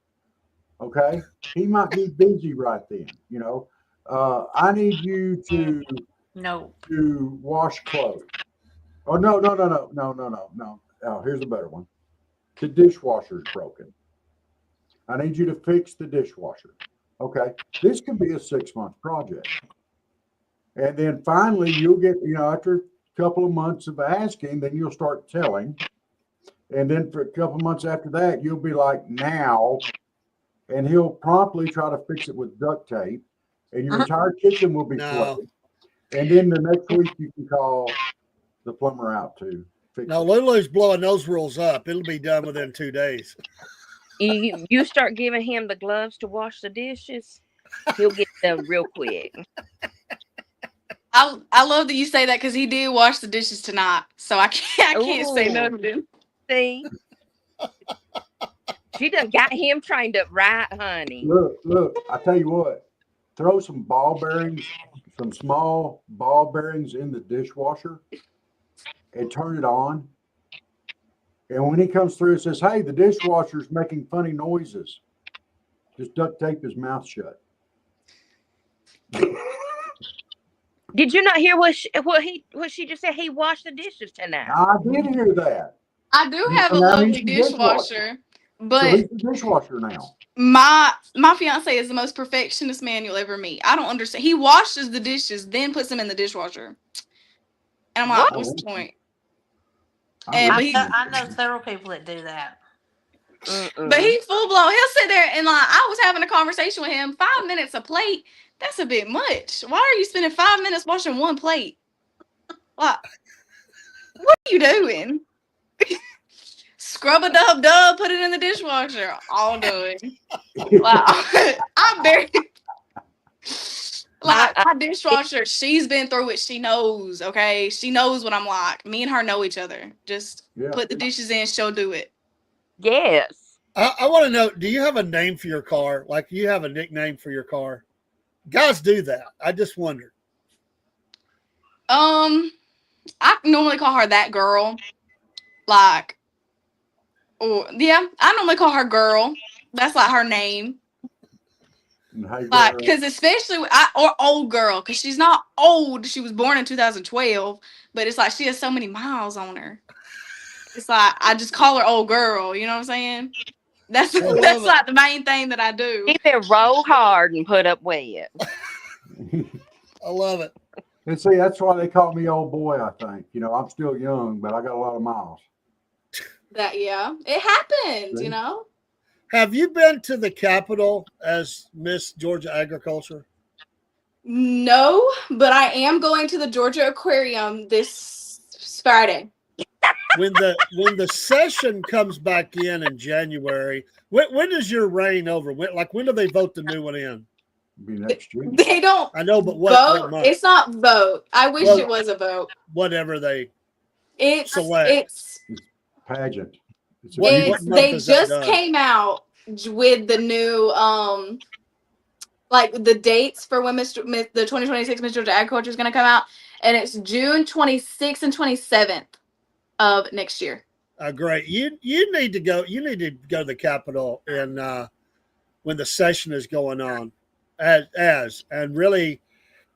Okay. He might be busy right then. I need you to wash clothes. Oh, no. Oh, here's a better one. The dishwasher's broken. I need you to fix the dishwasher. Okay. This could be a 6-month project. And then finally you'll get, after couple of months of asking, then you'll start telling, and then for a couple of months after that, you'll be like, now, and he'll promptly try to fix it with duct tape, and your entire kitchen will be flooded. And then the next week you can call the plumber out to fix it. Lulu's blowing those rules up. It'll be done within 2 days. You start giving him the gloves to wash the dishes, he'll get done real quick. I love that you say that, because he did wash the dishes tonight, so I can't say nothing. See, she done got him trained up right, honey. Look! I tell you what, throw some ball bearings, some small ball bearings in the dishwasher, and turn it on. And when he comes through and says, "Hey, the dishwasher's making funny noises," just duct tape his mouth shut. Did you not hear what she just said? He washed the dishes tonight. I did hear that. I do have a lovely dishwasher, but so he's the dishwasher now. My fiance is the most perfectionist man you'll ever meet. I don't understand. He washes the dishes, then puts them in the dishwasher, and I'm like, what's the point? I know several people that do that. But he full blown. He'll sit there and I was having a conversation with him. 5 minutes a plate. That's a bit much. Why are you spending 5 minutes washing one plate? Like, What are you doing? Scrub a dub dub, put it in the dishwasher. All done. Wow. I'm very like I my dishwasher. She's been through it. She knows. Okay, she knows what I'm like. Me and her know each other. Just Yeah. put the dishes in. She'll do it. yes. I want to know, do you have a name for your car? Like you have a nickname for your car? Guys do that. I just wondered. I normally call her that girl. Like, oh yeah, I normally call her girl. That's like her name. And hey, Like, girl, because especially or old girl, because she's not old. She was born in 2012, but it's like she has so many miles on her. It's like I just call her old girl. You know what I'm saying? That's I love that's it. like the main thing that I do. Keep it roll hard and put up with it. I love it. and see, that's why they call me old boy. I think I'm still young, but I got a lot of miles. That yeah, it happens. You See? know. Have you been to the Capitol as Miss Georgia Agriculture? No, but I am going to the Georgia Aquarium this Friday. When the session comes back in January, when is your reign over? When do they vote the new one in? Be next year. They don't I know, but what vote. month? It's not vote. I wish Well, it was a vote. whatever they It's select. it's Pageant. It's a What beauty. month they is that just done? came out with the new like the dates for when the 2026 Miss Georgia Agriculture is going to come out, and it's June 26th and 27th of next year. Great. You need to go. You need to go to the Capitol and when the session is going on, and really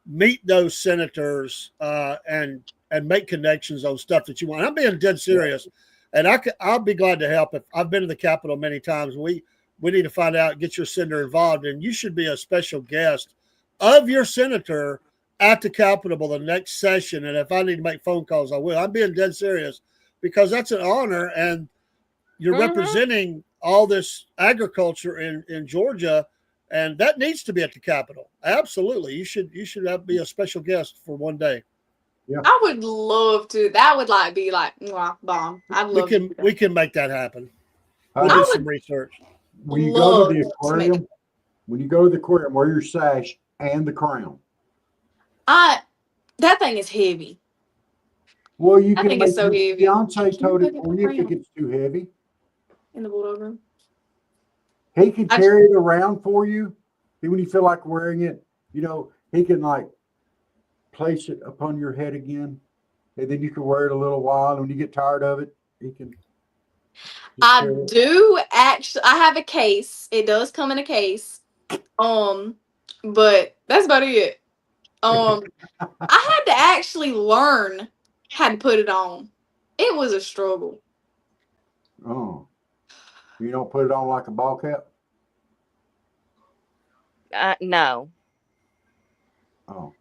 meet those senators and make connections on stuff that you want. I'm being dead serious, and I'll be glad to help. If I've been to the Capitol many times, we need to find out, get your senator involved, and you should be a special guest of your senator at the Capitol the next session. And if I need to make phone calls, I will. I'm being dead serious because that's an honor, and you're Mhm. representing all this agriculture in Georgia, and that needs to be at the Capitol. Absolutely, you should be a special guest for one day. I would love to. That would like be like mwah, bomb. I'd We love to can do we that. can make that happen. We'll Hey, do I some would research. when you go to the love to make aquarium, wear your sash and the crown. that thing is heavy. Well, you I can think it's make so your heavy. fiance Can you tote it put for the you if it crown gets too heavy. in the bulldog room? He can I carry it around for you. Then when you feel like wearing it, he can like place it upon your head again, and then you can wear it a little while. And when you get tired of it, he can just I carry it. do actually. I have a case. It does come in a case. But that's about it. I had to actually learn how to put it on. It was a struggle. Oh, you don't put it on like a ball cap? No. Oh,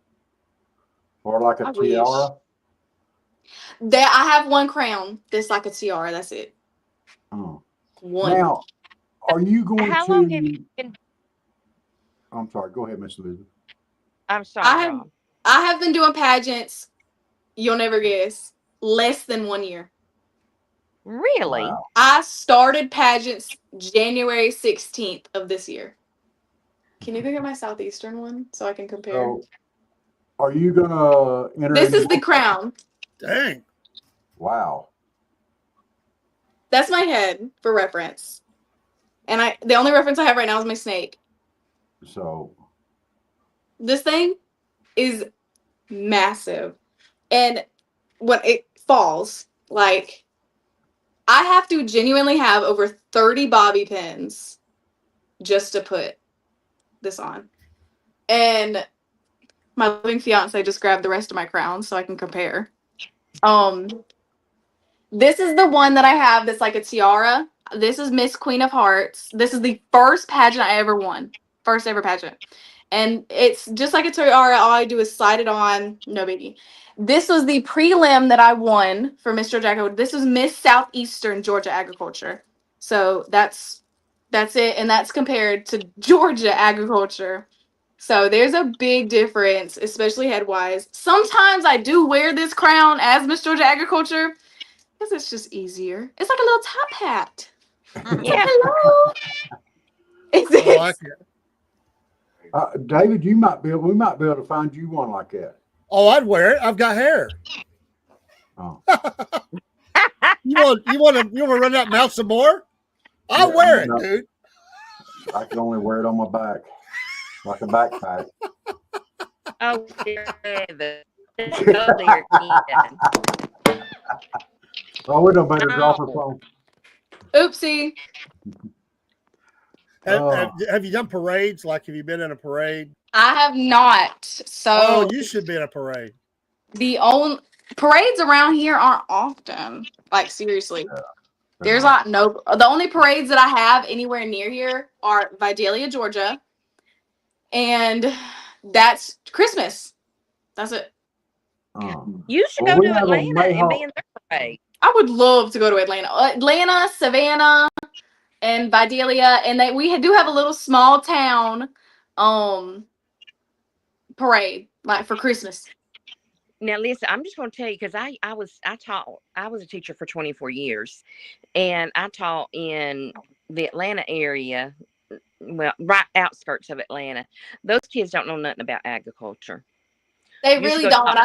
or like a I wish. tiara? That I have one crown that's like a tiara. That's it. Oh, One. now are you going How long have you to? been? I'm sorry. Go ahead, Miss Elizabeth. I'm I sorry, have Rob. I have been doing pageants. You'll never guess. Less than 1 year. Really? Wow. I started pageants January 16th of this year. Can you go get my Southeastern one so I can compare? So, are you gonna enter? This any is the more- crown. Dang. Wow. That's my head for reference. And the only reference I have right now is my snake. So, This thing is massive. And when it falls, like I have to genuinely have over 30 bobby pins just to put this on. And my living fiance just grabbed the rest of my crowns so I can compare. This is the one that I have that's like a tiara. This is Miss Queen of Hearts. This is the first pageant I ever won. First ever pageant. And it's just like a tiara. All I do is slide it on. No biggie. This was the prelim that I won for Miss Georgia Agriculture. This was Miss Southeastern Georgia Agriculture. So that's it. And that's compared to Georgia Agriculture. So there's a big difference, especially head-wise. Sometimes I do wear this crown as Miss Georgia Agriculture because it's just easier. It's like a little top hat. It's like, Yeah. hello. I like it. David, we might be able to find you one like that. Oh, I'd wear it. I've got hair. Oh, You want to run that mouth some more? I'll Yeah, wear it, no. dude. I can only wear it on my back, like a backpack. Oh, David. Go there again. Oh, we don't better drop her No. phone. Oopsie. Have you done parades? Like, have you been in a parade? I have not. So Oh, you should be in a parade. the only parades around here aren't often. Like seriously. There's not. the only parades that I have anywhere near here are Vidalia, Georgia, and that's Christmas. That's it. You should Well, go we to have a Atlanta and Mayhaw- be in their parade. I would love to go to Atlanta, Savannah, and Vidalia, and we do have a little small town parade like for Christmas. Now, listen, I'm just going to tell you because I was a teacher for 24 years, and I taught in the Atlanta area, well, right outskirts of Atlanta. Those kids don't know nothing about agriculture. They You really should go don't. talk-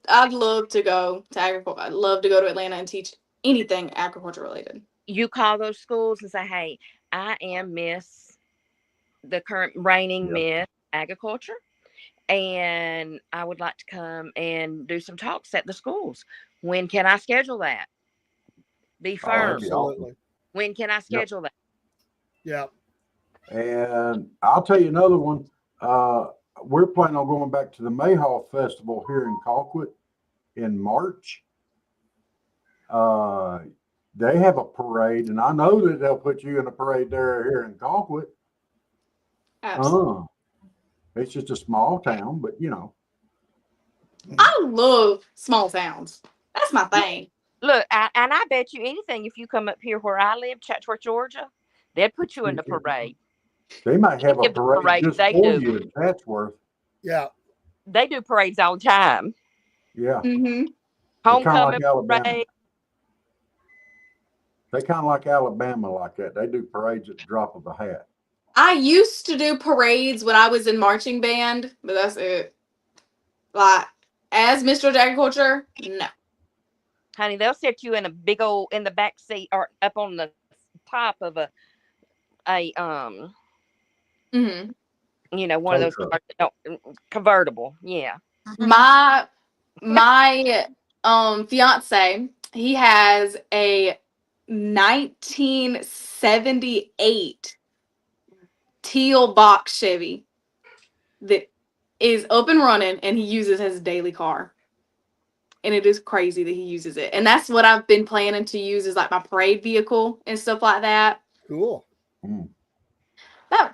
I'd love to go to agriculture. I'd love to go to Atlanta and teach anything agriculture related. You call those schools and say, "Hey, I am the current reigning Miss Agriculture, and I would like to come and do some talks at the schools. When can I schedule that? Be Oh, that'd firm. be awesome. Absolutely. When can I schedule that?" Yeah. And I'll tell you another one. We're planning on going back to the Mayhaw Festival here in Colquitt in March. They have a parade, and I know that they'll put you in a parade there here in Colquitt. Absolutely. It's just a small town, but you know. I love small towns. That's my thing. Look, and I bet you anything, if you come up here where I live, Chatsworth, Georgia, they'd put you in the parade. They might have a Give the parade parade just they for do. you in Chatsworth. Yeah. They do parades all the time. Yeah, Mm-hmm. Homecoming Alabama. parade. They kind of like Alabama like that. They do parades at the drop of a hat. I used to do parades when I was in marching band, but that's it. Like, as Miss Georgia Agriculture, no. Honey, they'll set you in a big old in the back seat or up on the top of a Mm-hmm. one of Tow those truck. cars that convertible. Yeah. My fiance, he has a 1978 teal box Chevy that is up and running, and he uses his daily car. And it is crazy that he uses it. And that's what I've been planning to use as like my parade vehicle and stuff like that. Cool. That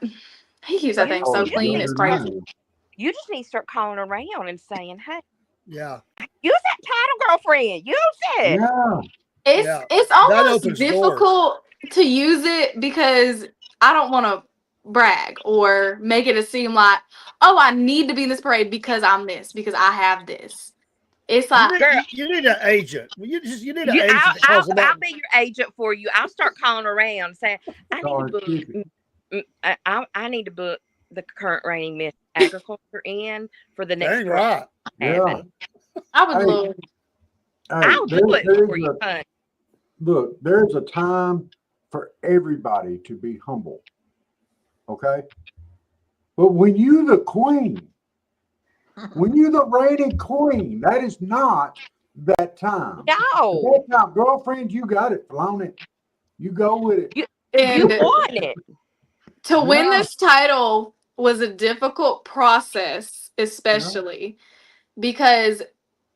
he keeps that thing so Oh, clean, it's younger than I crazy. am. You just need to start calling around and saying, "Hey, Yeah. use that title, girlfriend. Use it." Yeah. Yeah. It's almost opens difficult to use it because I don't want to brag or make it seem like, oh, I need to be in this parade because I'm this, because I have this. It's like, Girl, You need an agent. You need an You, agent that calls them I'll up. be your agent for you. I'll start calling around saying, "I need to book. I need to book the current reigning Miss Agriculture in for the next Dang parade right. Yeah. having." I would Hey, love. I'll do it for you, honey. Look, there's a time for everybody to be humble. Okay? But when you the queen, when you the reigning queen, that is not that time. No, That time, girlfriend, you got it. Flown it. You go with it. you And want it. to win Yeah. this title was a difficult process, especially because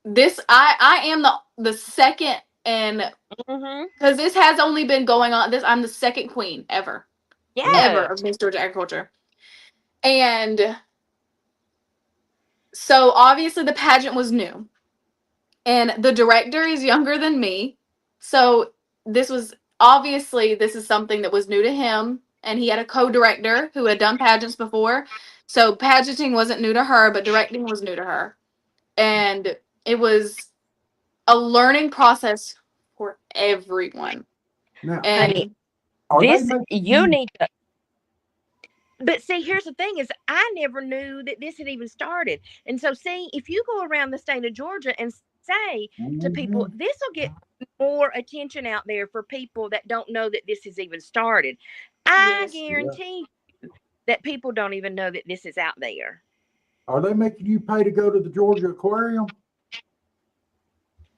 I am the second, and Mm-hmm. because this has only been going on, I'm the second queen ever Yeah. of Miss Georgia Agriculture. And so obviously the pageant was new. And the director is younger than me. So this is something that was new to him. And he had a co-director who had done pageants before. So pageanting wasn't new to her, but directing was new to her. And it was a learning process for everyone. Now, Honey, And are they this making you you? need to. But see, here's the thing: is I never knew that this had even started. And so, see, if you go around the state of Georgia and say to people, Mhm. this will get more attention out there for people that don't know that this has even started. I yes, Yeah. guarantee that people don't even know that this is out there. Are they making you pay to go to the Georgia Aquarium?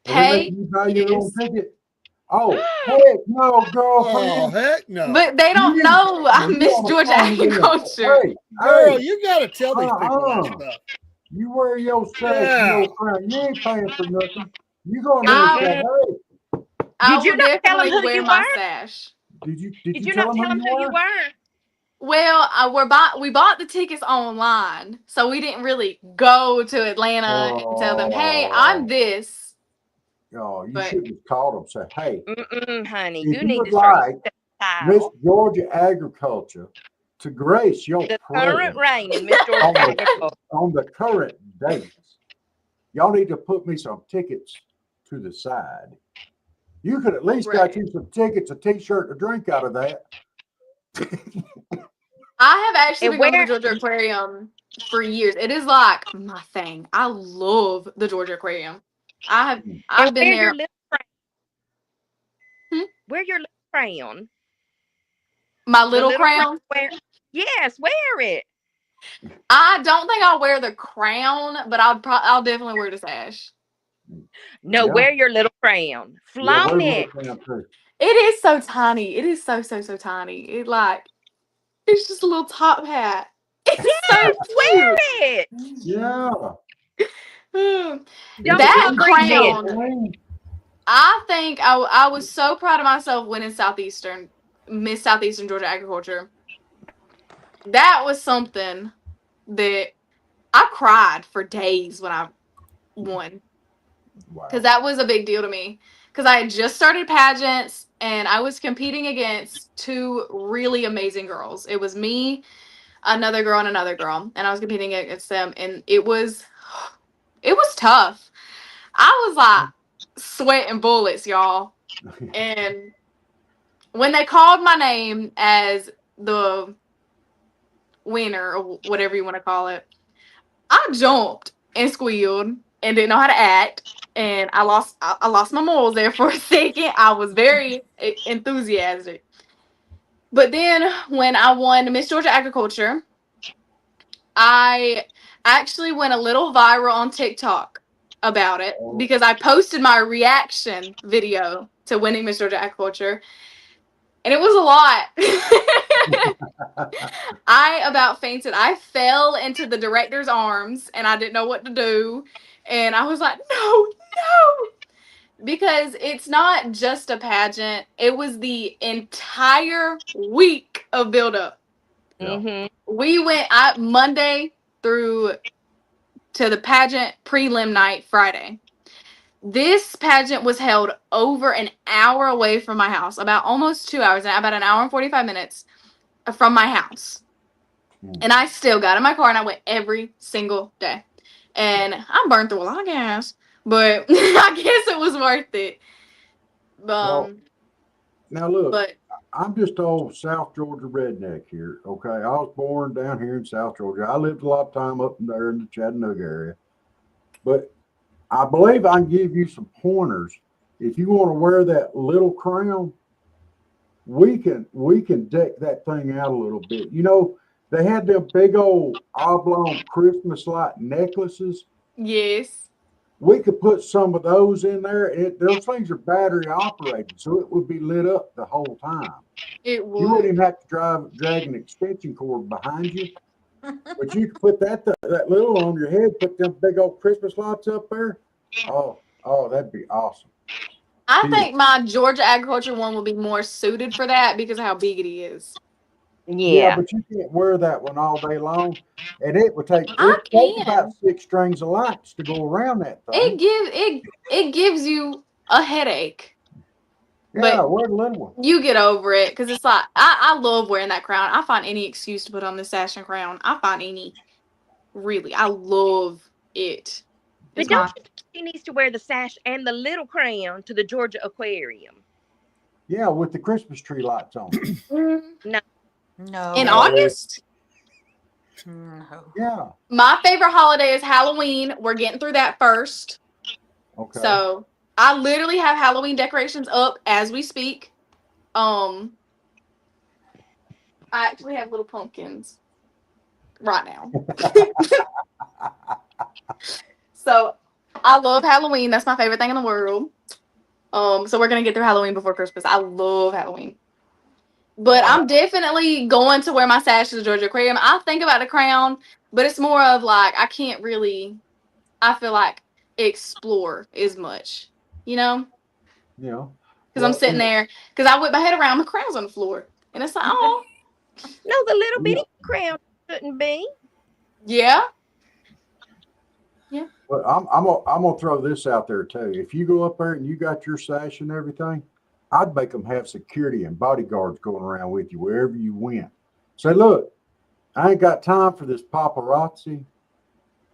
Are they pay, making you buy your own yes. ticket? Oh, heck no, Oh girlfriend. heck no, But they You don't need, know well, I'm you Miss on the Georgia phone with them. Agriculture. Hey, girl, you got to tell these people that uh-uh. stuff. You wear your sash and Yeah. your crown. You ain't paying for nothing. You go in there and say, I Mm-mm. hey, I Did you will not tell them definitely who wear you my were? sash. did Did you you tell not them tell who them you who you were? were? Well, we bought the tickets online, so we didn't really go to Atlanta and tell them, "Hey, I'm Oh, this." oh, you But should have called them. Say, hey, Mm-mm, honey, if you you need would to start like using that Miss title. Georgia Agriculture to grace your The current presence reigning Miss Georgia on Agriculture. the current dates, y'all need to put me some tickets to the side. You could at least got right, you some tickets, a T-shirt, a drink out of that. I have actually And been going to the where Georgia Aquarium for years. It is like my thing. I love the Georgia Aquarium. I have and I've been where your there. little Hmm? where your little crown, My the little little crown, crown. where? Yes, wear it. I don't think I'll wear the crown, but I'll definitely wear the sash. No, Yeah, wear your little crown. yeah, wear Flaunt little it. crown too. It is so tiny. It is so tiny. It's just a little top hat. It's so Yes, cute. wear it. Yeah, Hmm. it's Don't at That you least you appreciate know it? crown, clean. I think I was so proud of myself winning Miss Southeastern Georgia Agriculture. That was something that I cried for days when I won because Wow. that was a big deal to me. Because I had just started pageants and I was competing against two really amazing girls. It was me, another girl, and I was competing against them, and it was tough. I was like sweating bullets, y'all. And when they called my name as the winner or whatever you want to call it, I jumped and squealed and didn't know how to act. And I lost my morals there for a second. I was very enthusiastic. But then when I won Miss Georgia Agriculture, I actually went a little viral on TikTok about it Oh, because I posted my reaction video to winning Miss Georgia Agriculture, and it was a lot. I about fainted. I fell into the director's arms and I didn't know what to do. And I was like, no, no. Because it's not just a pageant, it was the entire week of buildup. yeah. Mm-hmm. We went Monday through to the pageant prelim night Friday. This pageant was held over an hour away from my house, about almost 2 hours, about an hour and 45 minutes from my house. Hmm. And I still got in my car and I went every single day. And I burned through a lot of gas, but I guess it was worth it. Well, Um, now look, but I'm just old South Georgia redneck here. Okay, I was born down here in South Georgia. I lived a lot of time up there in the Chattanooga area, but I believe I can give you some pointers. If you want to wear that little crown, we can deck that thing out a little bit. You know, they had them big old oblong Christmas light necklaces. yes, We could put some of those in there. Those things are battery operated, so it would be lit up the whole time. it You wouldn't would. even have to drag an extension cord behind you, but you could put that little on your head, put them big old Christmas lights up there. Oh, that'd be awesome. I See, think my Georgia agriculture one will be more suited for that because of how big it is. yeah, Yeah. but you can't wear that one all day long, and it would take I about can. 6 strings of lights to go around that thing. It gives you a headache. Yeah, But wear the little one. you get over it because it's like I love wearing that crown. I find any excuse to put on this sash and crown. I find any. Really, I love it. But It's don't my you think she needs to wear the sash and the little crown to the Georgia Aquarium? Yeah, with the Christmas tree lights on. No, in No. August. No. Yeah. My favorite holiday is Halloween. We're getting through that first. Okay. So I literally have Halloween decorations up as we speak. I actually have little pumpkins right now. So I love Halloween. That's my favorite thing in the world. So we're gonna get through Halloween before Christmas. I love Halloween. But All I'm definitely going to wear my sash to the Georgia Aquarium. I think about the crown, but it's more of like I can't really, I feel like, explore as much, you know? Yeah. Because I'm Well, sitting there, because I whip my head around, my crown's on the floor. And it's like, oh, no, the little yeah. bitty crown shouldn't be. yeah. Well, I'm gonna throw this out there too. If you go up there and you got your sash and everything, I'd make them have security and bodyguards going around with you wherever you went. Say, look, I ain't got time for this paparazzi.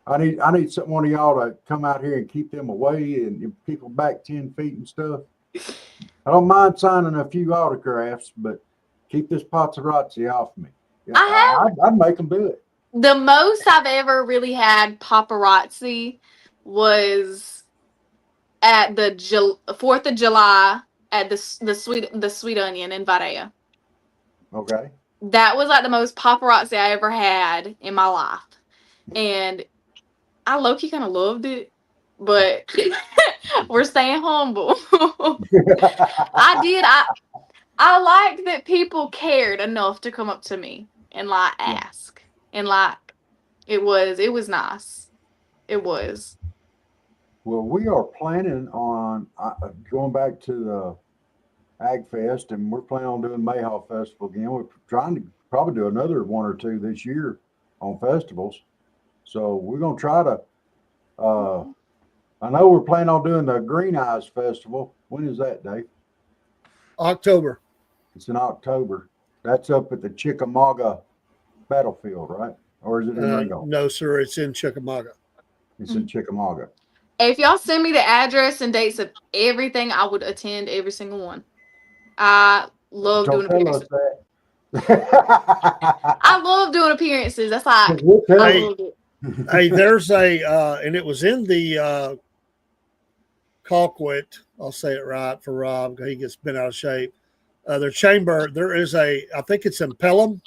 I need one of y'all to come out here and keep them away and people back 10 feet and stuff. I don't mind signing a few autographs, but keep this paparazzi off me. Yeah, I have I'd make them do it. the most I've ever really had paparazzi was at the 4th of July at the Sweet Onion in Vadea. Okay. That was like the most paparazzi I ever had in my life. And I low-key kind of loved it, but we're staying humble. I did. I liked that people cared enough to come up to me and like Yeah. ask. And like it was nice. It was. Well, we are planning on going back to the Ag Fest, and we're planning on doing Mayhaw Festival again. We're trying to probably do another one or two this year on festivals. So we're gonna try to. I know we're planning on doing the Green Eyes Festival. When is that, Dave? October. It's in October. That's up at the Chickamauga battlefield, right? Or is it in Ringgold? No, sir. It's in Chickamauga. It's in Chickamauga. If y'all send me the address and dates of everything, I would attend every single one. I love Don't doing tell us appearances. that. I love doing appearances. That's like We'll tell I you. love it. Hey, there's and it was in the Colquitt. I'll say it right for Rob. He gets bent out of shape. Their chamber, there is I think it's in Pelham.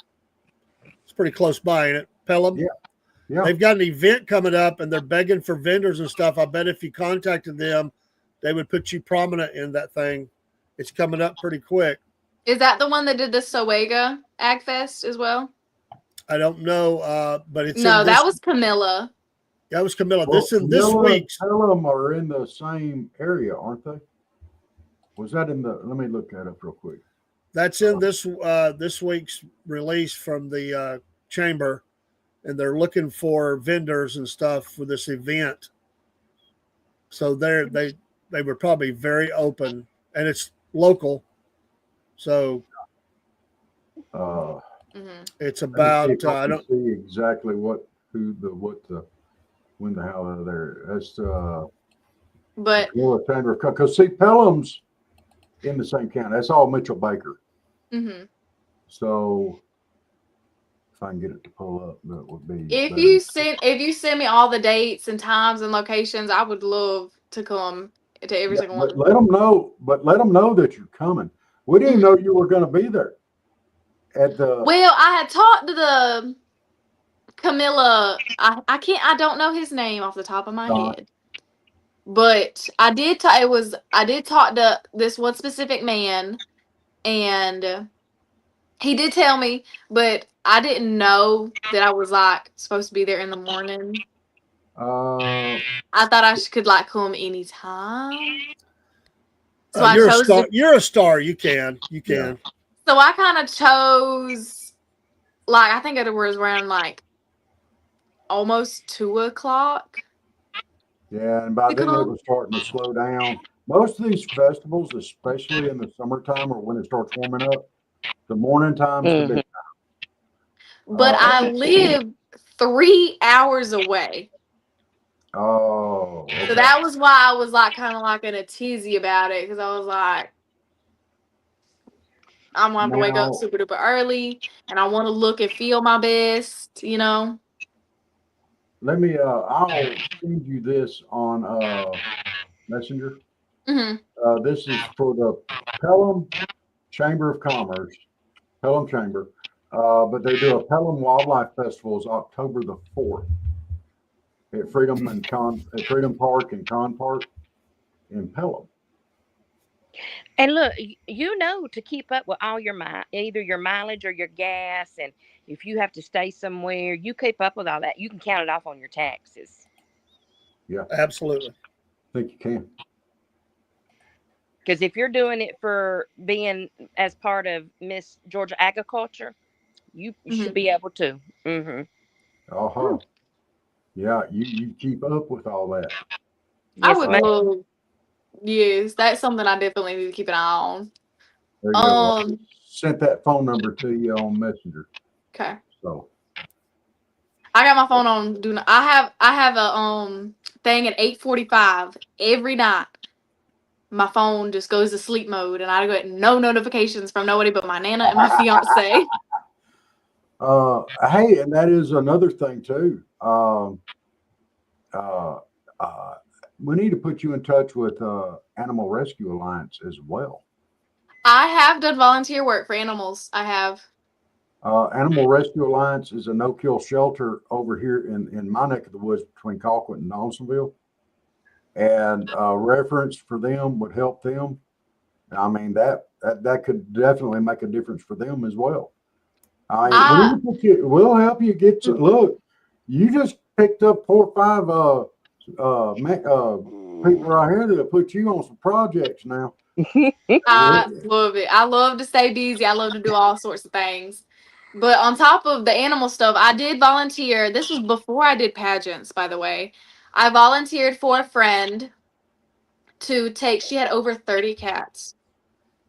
It's pretty close by, ain't it? Pelham. Yeah. Yeah. They've got an event coming up and they're begging for vendors and stuff. I bet if you contacted them, they would put you prominent in that thing. It's coming up pretty quick. Is that the one that did the Sowega Ag Fest as well? I don't know, but it's No, in this. that was Camilla. That was Camilla. Well, This in this Camilla week's. and Pelham are in the same area, aren't they? Was that in the? Let me look that up real quick. That's in this week's release from the chamber, and they're looking for vendors and stuff for this event. So they were probably very open, and it's local. So Uh, it's let me see about if I I can don't. see exactly when the hell are there. That's But because see Pelham's in the same county. That's all Mitchell Baker. So if I can get it to pull up, that would be. if better. you send me all the dates and times and locations, I would love to come to every Yeah, single but one. let them know. But let them know that you're coming. We didn't know you were going to be there. At the Well, I had talked to the Camilla. I don't know his name off the top of my head. But I did talk to this one specific man, and he did tell me, but I didn't know that I was like supposed to be there in the morning. I thought I could like come anytime. So I You're a chose star. to, You're a star. You can. Yeah. so I kind of chose like I think it was around like almost 2 o'clock. Yeah, and by To then it come. was starting to slow down. Most of these festivals, especially in the summertime or when it starts warming up, the morning time's the big. But Uh, I live 3 hours away. oh, So okay. that was why I was like kind of like in a tizzy about it because I was like, I'm gonna have to wake up Now, super duper early and I want to look and feel my best, you know? let me. I'll send you this on Messenger. Hmm. This is for the Pelham Chamber of Commerce, Pelham Chamber. But they do a Pelham Wildlife Festival is October the 4th at Freedom Park and Con Park in Pelham. And look, you know to keep up with all your either your mileage or your gas, and if you have to stay somewhere, you keep up with all that. You can count it off on your taxes. Yeah, Absolutely. I think you can. Because if you're doing it for being as part of Miss Georgia Agriculture, you should Hmm. be able to. Hmm. Uh-huh. Yeah, you keep up with all that. I Yes, would ma'am. love, yes, that's something I definitely need to keep an eye on. There you go. Well, I Um, sent that phone number to you on Messenger. okay. So I got my phone on do not. I have a thing at 8:45 every night. My phone just goes to sleep mode, and I get no notifications from nobody but my nana and my fiance. hey, and that is another thing too. Uh, uh, we need to put you in touch with Animal Rescue Alliance as well. I have done volunteer work for animals. I have. Animal Rescue Alliance is a no-kill shelter over here in my neck of the woods between Colquitt and Donaldsonville. And reference for them would help them. I mean that could definitely make a difference for them as well. I mean, I we'll help you get to look. You just picked up 4 or 5 people right here that put you on some projects now. I love it. I love to stay busy. I love to do all sorts of things. But on top of the animal stuff, I did volunteer. This was before I did pageants, by the way. I volunteered for a friend to take, she had over 30 cats,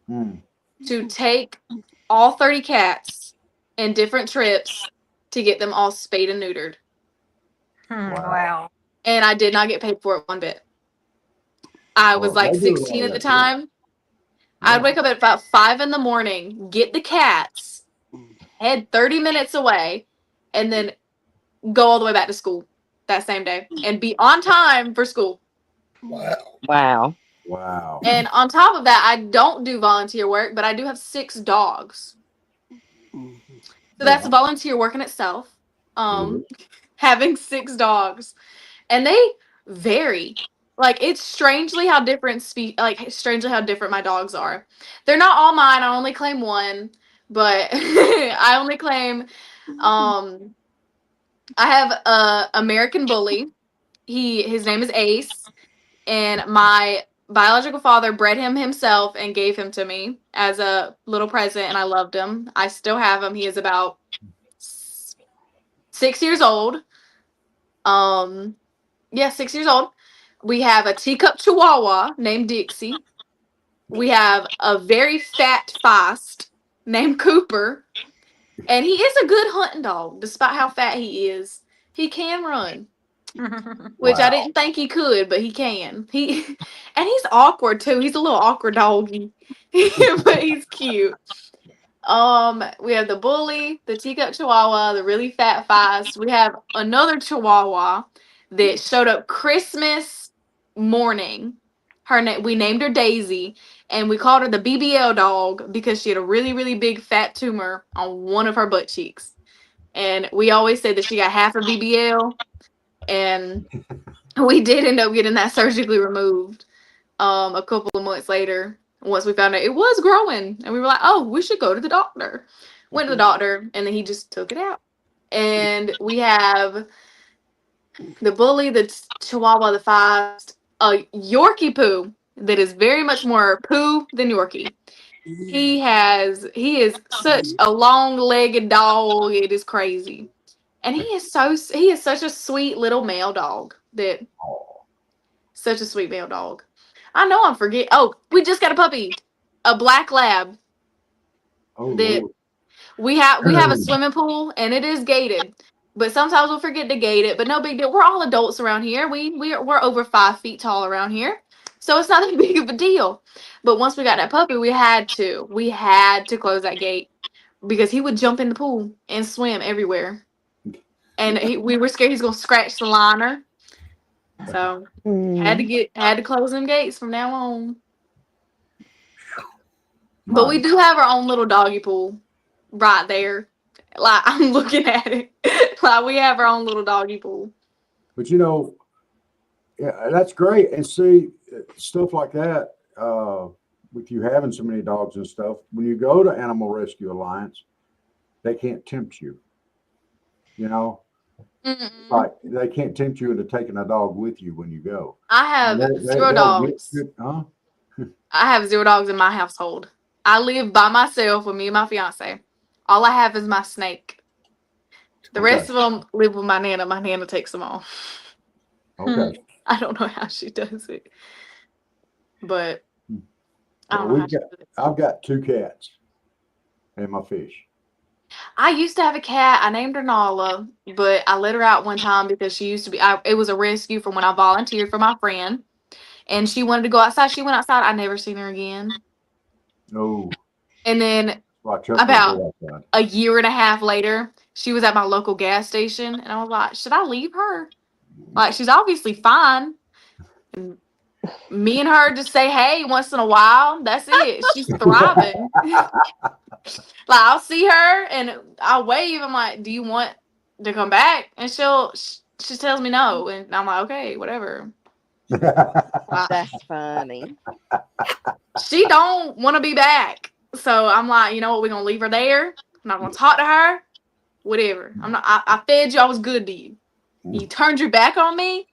Hmm. to take all 30 cats in different trips to get them all spayed and neutered. Wow. Wow. And I did not get paid for it one bit. I was Well, like they do a 16 lot at of the that too. time. I'd Yeah. wake up at about 5 in the morning, get the cats, head 30 minutes away, and then go all the way back to school that same day and be on time for school. Wow. Wow. Wow. And on top of that, I don't do volunteer work, but I do have 6 dogs. So that's Yeah. volunteer work in itself. It is. Having 6 dogs. And they vary. Like it's strangely how different strangely how different my dogs are. They're not all mine. I only claim one, but I only claim um I have a American Bully. His name is Ace, and my biological father bred him himself and gave him to me as a little present, and I loved him. I still have him. He is about 6 years old. Um, yeah, 6 years old. We have a teacup Chihuahua named Dixie. We have a very fat Feist named Cooper, and he is a good hunting dog, despite how fat he is. He can run, which I Wow. didn't think he could, but he can. And he's awkward too. He's a little awkward doggy, but he's cute. We have the bully, the teacup chihuahua, the really fat Feist. We have another chihuahua that showed up Christmas morning. We named her Daisy, and we called her the BBL dog because she had a really, really big fat tumor on one of her butt cheeks. And we always say that she got half a BBL, and we did end up getting that surgically removed a couple of months later once we found out it was growing, and we were like, oh, we should go to the doctor. Went to the doctor, and then he just took it out. And we have the bully, the chihuahua, the Feist, a Yorkie poo that is very much more poo than Yorkie. He is such a long-legged dog. It is crazy. And he is such a sweet little male dog that Oh, such a sweet male dog. I know I'm forget. Oh, we just got a puppy, a black lab. Oh That Lord. we have a swimming pool and it is gated. But sometimes we'll forget to gate it. But no big deal. We're all adults around here. We're over 5 feet tall around here, so it's not that big of a deal. But once we got that puppy, we had to close that gate because he would jump in the pool and swim everywhere, and we were scared he's gonna scratch the liner. So had to close them gates from now on. But we My. do have our own little doggy pool right there. Like I'm looking at it. Like we have our own little doggy pool. But you know, yeah, that's great. And see, stuff like that, with you having so many dogs and stuff, when you go to Animal Rescue Alliance, they can't tempt you. You know, Mm-mm. like they can't tempt you into taking a dog with you when you go. I And have zero they'll get dogs. good, huh? I have 0 dogs in my household. I live by myself with me and my fiance. All I have is my snake. The Okay. rest of them live with my nana. My nana takes them all. Okay. I don't know how she does it, but I Well, don't know how she does it. I've got 2 cats and my fish. I used to have a cat. I named her Nala, but I let her out one time because she used to be. It was a rescue from when I volunteered for my friend, and she wanted to go outside. She went outside. I never seen her again. No, And then watch Chuck don't about go outside. a year and a half later, she was at my local gas station, and I was like, "Should I leave her? Like, she's obviously fine." And me and her just say, "Hey," once in a while. That's it. She's thriving. Like I'll see her and I'll wave. I'm like, "Do you want to come back?" And she tells me no, and I'm like, "Okay, whatever." Like, That's funny. she don't want to be back, so I'm like, you know what? We're gonna leave her there. I'm not gonna talk to her. Whatever. I'm not. I fed you. I was good to you. You turned your back on me,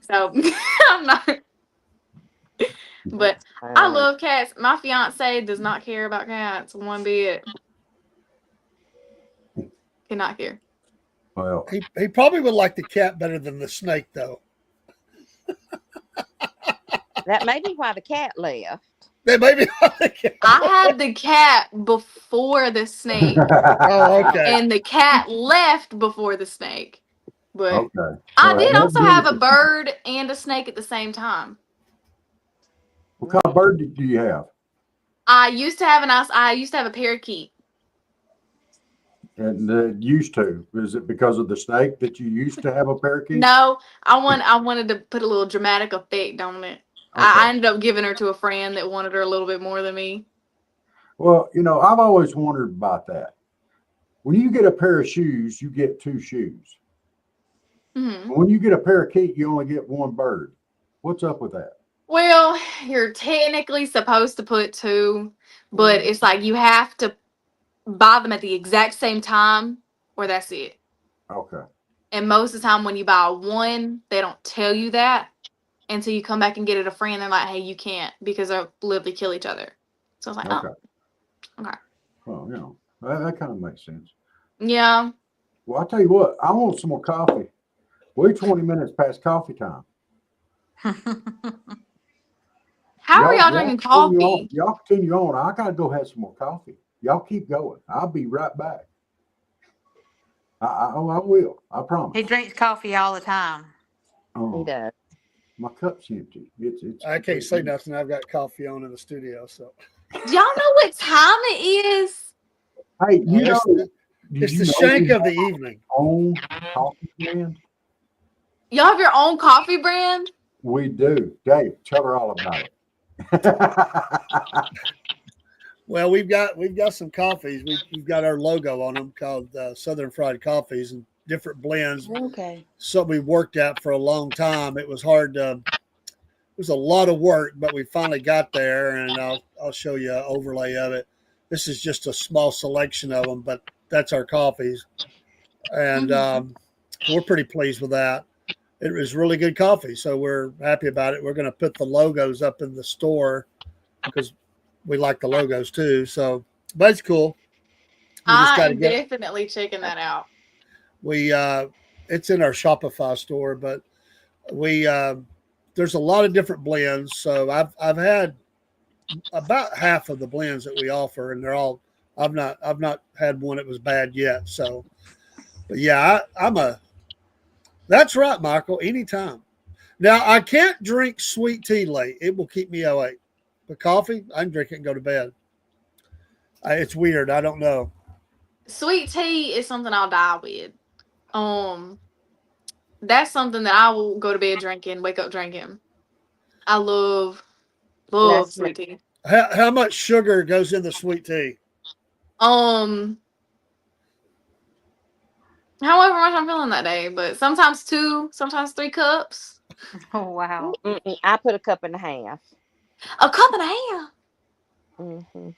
so I'm not. But I Funny. love cats. My fiance does not care about cats one bit. Cannot care. Well, He probably would like the cat better than the snake, though. That may be why the cat left. That may be why the cat. I had the cat before the snake, Oh, okay. and the cat left before the snake. But okay. I So did it had also have a benefits. bird and a snake at the same time. What kind of bird do you have? I used to have a parakeet. And used to. Is it because of the snake that you used to have a parakeet? No, I wanted to put a little dramatic effect on it. I Okay. ended up giving her to a friend that wanted her a little bit more than me. Well, you know, I've always wondered about that. When you get a pair of shoes, you get 2 shoes. Hmm. When you get a parakeet, you only get 1 bird. What's up with that? Well, you're technically supposed to put 2, but it's like you have to buy them at the exact same time, or that's it. Okay. And most of the time, when you buy one, they don't tell you that until you come back and get it a friend. They're like, "Hey, you can't because they'll literally kill each other." So I was like, Okay. "Oh, okay, Well, you know, that kind of makes sense. yeah." Well, I'll tell you what, I want some more coffee. We're 20 minutes past coffee time. How are y'all drinking coffee? Y'all continue on. I got to go have some more coffee. Y'all keep going. I'll be right back. I will. I promise. He drinks coffee all the time. He Oh, does. my cup's empty. It's. I can't say nothing. I've got coffee on in the studio, so Do y'all know what time it is? Hey, you know, did it's you the know shank we of the have evening. our own coffee brand? Y'all have your own coffee brand? We do. Dave, tell her all about it. Well, we've got some coffees. We've got our logo on them called Southern Fried Coffees and different blends. Okay. So we worked at for a long time. It was hard to. It was a lot of work, but we finally got there, and I'll show you an overlay of it. This is just a small selection of them, but that's our coffees, and we're pretty pleased with that. It was really good coffee, so we're happy about it. We're going to put the logos up in the store because we like the logos too. So, but it's cool. We just I got to am get definitely checking that out. we. It's in our Shopify store, but we there's a lot of different blends. So I've had about half of the blends that we offer, and they're all. I've not had one that was bad yet. So, but yeah, I'm a. That's right, Michael. Anytime. Now I can't drink sweet tea late; it will keep me awake. But coffee, I can drink it and go to bed. It's weird. I don't know. Sweet tea is something I'll die with. That's something that I will go to bed drinking, wake up drinking. I love That's sweet tea. How much sugar goes in the sweet tea? However much I'm feeling that day, but sometimes 2, sometimes 3 cups. Oh wow. I put a cup and a half. A cup and a half. Mm-hmm.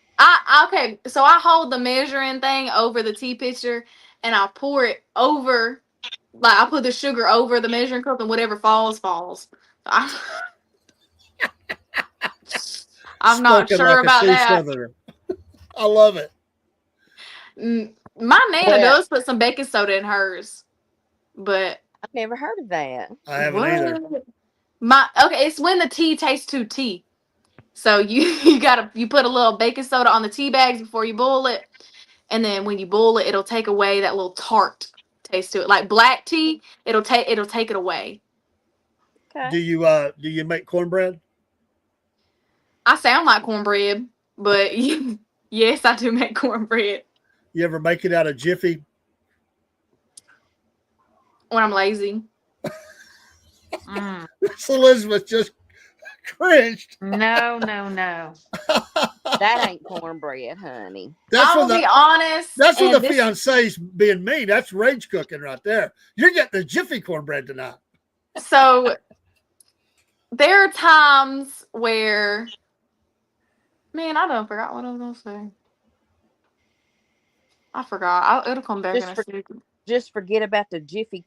Okay, so I hold the measuring thing over the tea pitcher, and I pour it over, like I put the sugar over the measuring cup, and whatever falls. I'm not Spoken sure like a about true that. Southerner. I love it. My Nana Well, does put some baking soda in hers, but I've never heard of that. I haven't either. It's when the tea tastes too tea. So you put a little baking soda on the tea bags before you boil it, and then when you boil it, it'll take away that little tart taste to it. Like black tea, it'll take it away. Okay. Do you make cornbread? I sound like cornbread, but yes, I do make cornbread You ever make it out of Jiffy? when I'm lazy. Elizabeth just cringed. No. That ain't cornbread, honey. That's I will be honest. That's when and the fiance's being mean. That's rage cooking right there. You're getting the Jiffy cornbread tonight. So there are times where, man, I done forgot what I was gonna say. I forgot. It'll come back in a second. Just forget about the Jiffy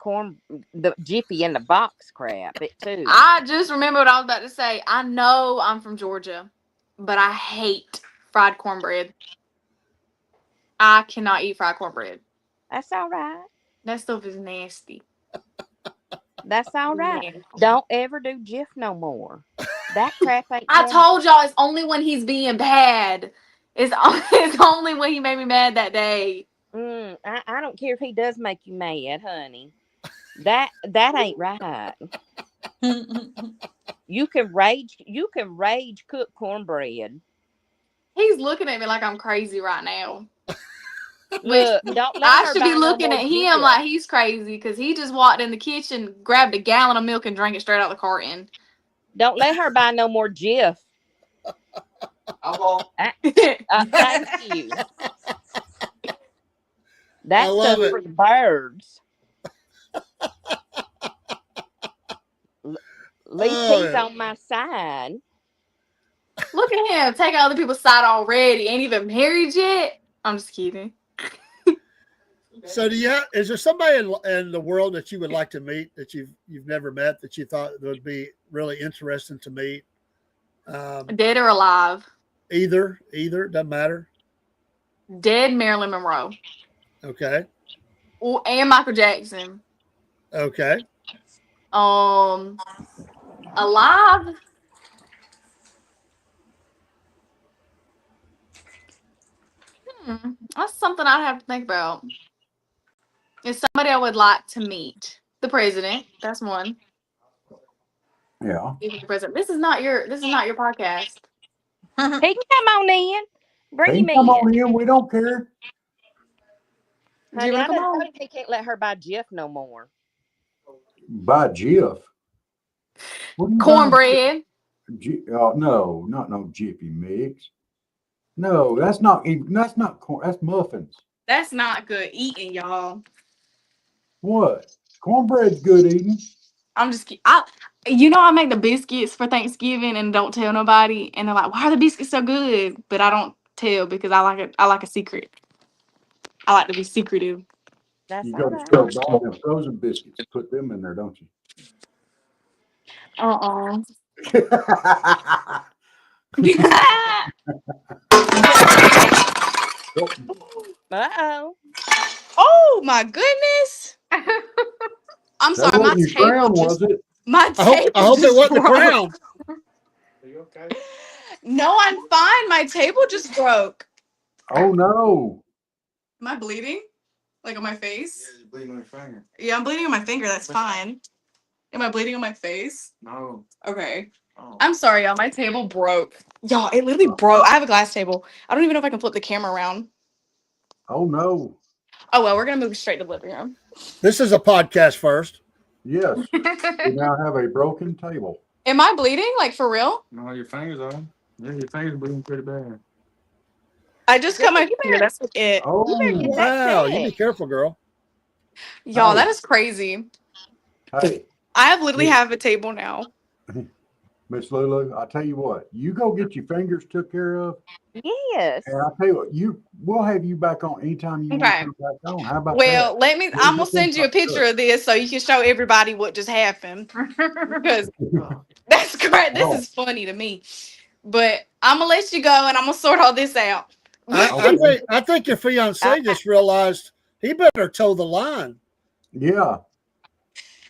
the Jiffy in the box crap. It too. I just remember what I was about to say. I know I'm from Georgia, but I hate fried cornbread. I cannot eat fried cornbread. That's all right. That stuff is nasty. That's all right. Nasty. Don't ever do Jif no more. That crap ain't. I told y'all it's only when he's being bad. It's only when he made me mad that day. I don't care if he does make you mad, honey. That ain't right. You can rage cook cornbread. He's looking at me like I'm crazy right now. Look, don't let I her should buy be no looking more at him Jif. like he's crazy because he just walked in the kitchen, grabbed a gallon of milk, and drank it straight out the carton. Don't let her buy no more Jif. Thank you. That's stuff for the birds. At least he's on my side. Look at him taking other people's side already. Ain't even married yet. I'm just kidding. So is there somebody in the world that you would like to meet that you've never met that you thought would be really interesting to meet? Dead or alive? Either doesn't matter. Dead Marilyn Monroe. Okay. And Michael Jackson. Okay. Alive. That's something I'd have to think about. It's somebody I would like to meet. The president. That's one. Yeah. The president. This is not your podcast. He can come on in. Bring He him can come in. on in. We don't care. Honey, wanna I come done on? told him he can't let her buy Jif no more. Buy Jif. What do you buy? Cornbread. No, not no Jiffy mix. No, that's not corn. That's muffins. That's not good eating, y'all. What? Cornbread's good eating. I'm just kidding. I make the biscuits for Thanksgiving and don't tell nobody. And they're like, "Why are the biscuits so good?" But I don't tell because I like it. I like a secret. I like to be secretive. That's You all go to right. store buying them frozen biscuits. Put them in there, don't you? Uh-uh. Uh-oh. Oh my goodness! I'm That sorry, my wasn't your table crown, just was it? My I hope table it just wasn't the broke. crown. Are you okay? No, I'm fine. My table just broke. Oh no. Am I bleeding? Like on my Yeah, face? you're bleeding on your finger. Yeah, I'm bleeding on my finger. That's fine. Am I bleeding on my face? No. Okay. Oh. I'm sorry, y'all. My table broke. Y'all, it literally broke. I have a glass table. I don't even know if I can flip the camera around. Oh no. Oh well, we're gonna move straight to the living room. This is a podcast first. Yes. We now have a broken table. Am I bleeding? Like for real? No, your fingers are. Yeah, your fingers bleeding pretty bad. I just cut Girl, my you finger. better That's it. get Oh, that Wow, you be checked. careful, girl. Y'all, hey, that is crazy. hey, I have literally have a table now. Miss Lulu, I tell you what, you go get your fingers took care of, Yes. and I'll tell you what, we'll have you back on anytime you want to Okay. come back on. How about that? Well, I'm gonna send you a picture of this so you can show everybody what just happened. Because Oh. that's great. This Oh, is funny to me. But I'm gonna let you go and I'm gonna sort all this out. okay. I think your fiance just realized he better toe the line. Yeah,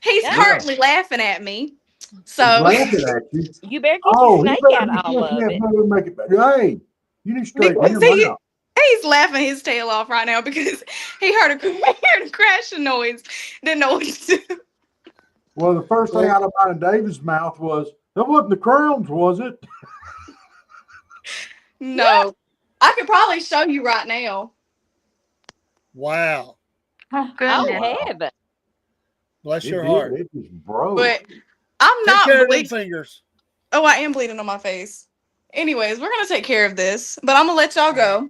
He's Yeah. yeah. currently laughing at me. He's So laughing at you. You better get your Oh, he snake better out be of all pushing of that it. mother and make it better. Hey, you need to straighten because him out. he's laughing his tail off right now because he heard a crashing noise. Didn't know what to do. Well, the first thing Well, out of mine David's mouth was, that wasn't the crowns, was it? No. I could probably show you right now. wow. Oh, Oh goodness. Wow. heaven. Bless It your did. heart. It just broke. But I'm Take not care of them bleeding. fingers. Oh, I am bleeding on my face. Anyways, we're gonna take care of this, but I'm gonna let y'all go.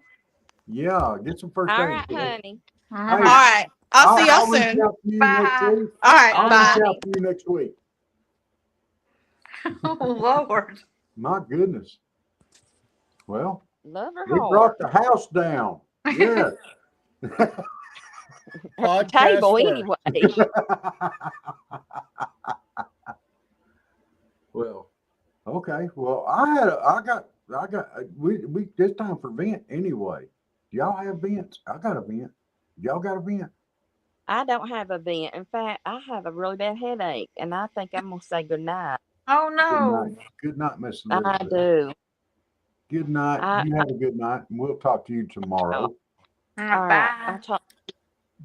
Yeah, get some first All aid. right, honey. All Hey, right. I'll see y'all I'll reach soon. out to you next Bye. week. All right. I'll Bye. reach out to you next week. Oh, Lord. My goodness. Well, Love her we hard. brought the house down. Yes. Podcast Table first. anyway. Well, okay. Well, we it's time for vent anyway. Do y'all have vents? I got a vent. Y'all got a vent? I don't have a vent. In fact, I have a really bad headache, and I think I'm gonna say good night. Oh, Good no. night. Good night, Miss I Elizabeth. do. Good night. I You have a good night, and we'll talk to you tomorrow. all right. I'll Bye.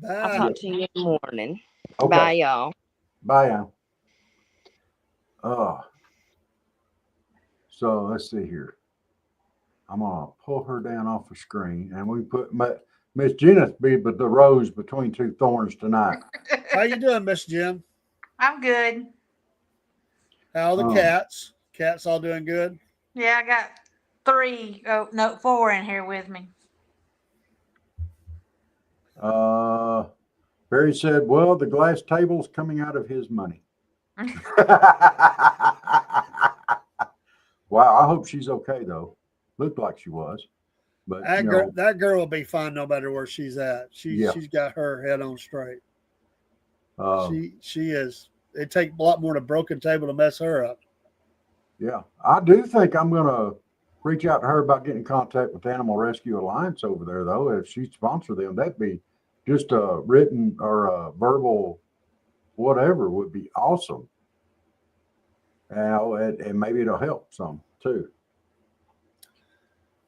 Bye. talk to you in the morning. Okay. Bye, y'all. Bye, Al. So let's see here. I'm gonna pull her down off the screen, and we put Miss Jenith be but the rose between two thorns tonight. How you doing, Miss Jim? I'm good. How are the Um, cats? Cats all doing good? Yeah, I got 3, oh, no, 4 in here with me. Barry said, "Well, the glass table's coming out of his money." Wow, I hope she's okay though. Looked like she was, but That girl will be fine no matter where she's at. Yeah. She's got her head on straight. um, She is. It takes a lot more than a broken table to mess her up. yeah, I do think I'm gonna reach out to her about getting in contact with Animal Rescue Alliance over there, though. If she'd sponsor them, that'd be just a written or a verbal, whatever, would be awesome. And maybe it'll help some too.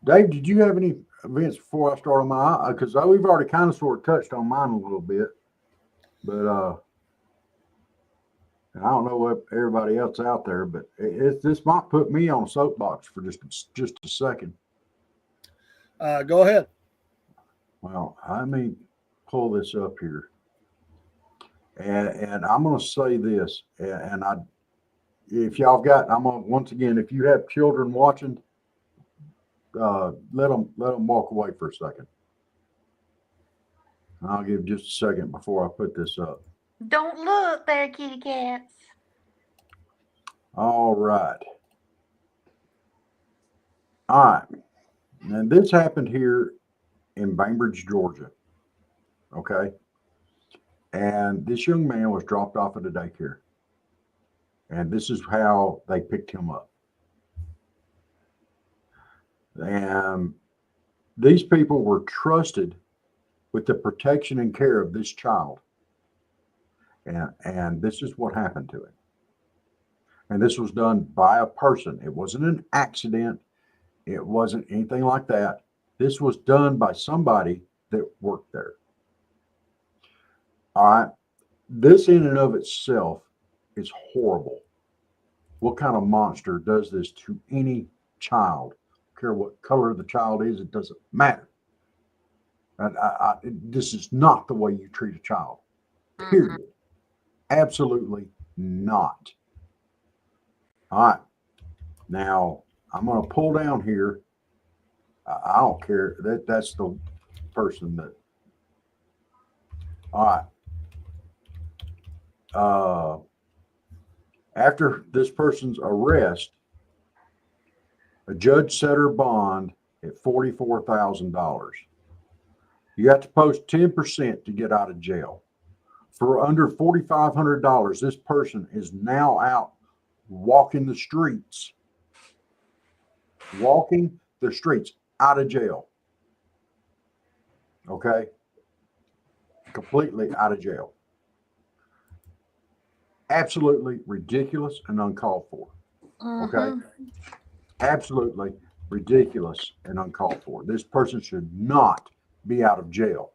Dave, did you have any events before I start on my? Because we've already kind of sort of touched on mine a little bit, but I don't know what everybody else out there, but this might put me on a soapbox for just a second. Go ahead. Well, I mean, pull this up here, and I'm going to say this, and if y'all got, I'm going to once again, if you have children watching, let them walk away for a second. I'll give just a second before I put this up. Don't look there, kitty cats. All right. All right. And this happened here in Bainbridge, Georgia. Okay. And this young man was dropped off at a daycare. And this is how they picked him up. And these people were trusted with the protection and care of this child. And this is what happened to him. And this was done by a person. It wasn't an accident. It wasn't anything like that. This was done by somebody that worked there. All right. This in and of itself is horrible. What kind of monster does this to any child? I don't care what color the child is, it doesn't matter. And this is not the way you treat a child, period. Absolutely not. All right. Now, I'm going to pull down here. I don't care. That's the person that. All right. After this person's arrest, a judge set her bond at $44,000. You have to post 10% to get out of jail. For under $4,500, this person is now out walking the streets. Walking the streets out of jail. Okay? Completely out of jail. Absolutely ridiculous and uncalled for. Okay? Absolutely ridiculous and uncalled for. This person should not be out of jail.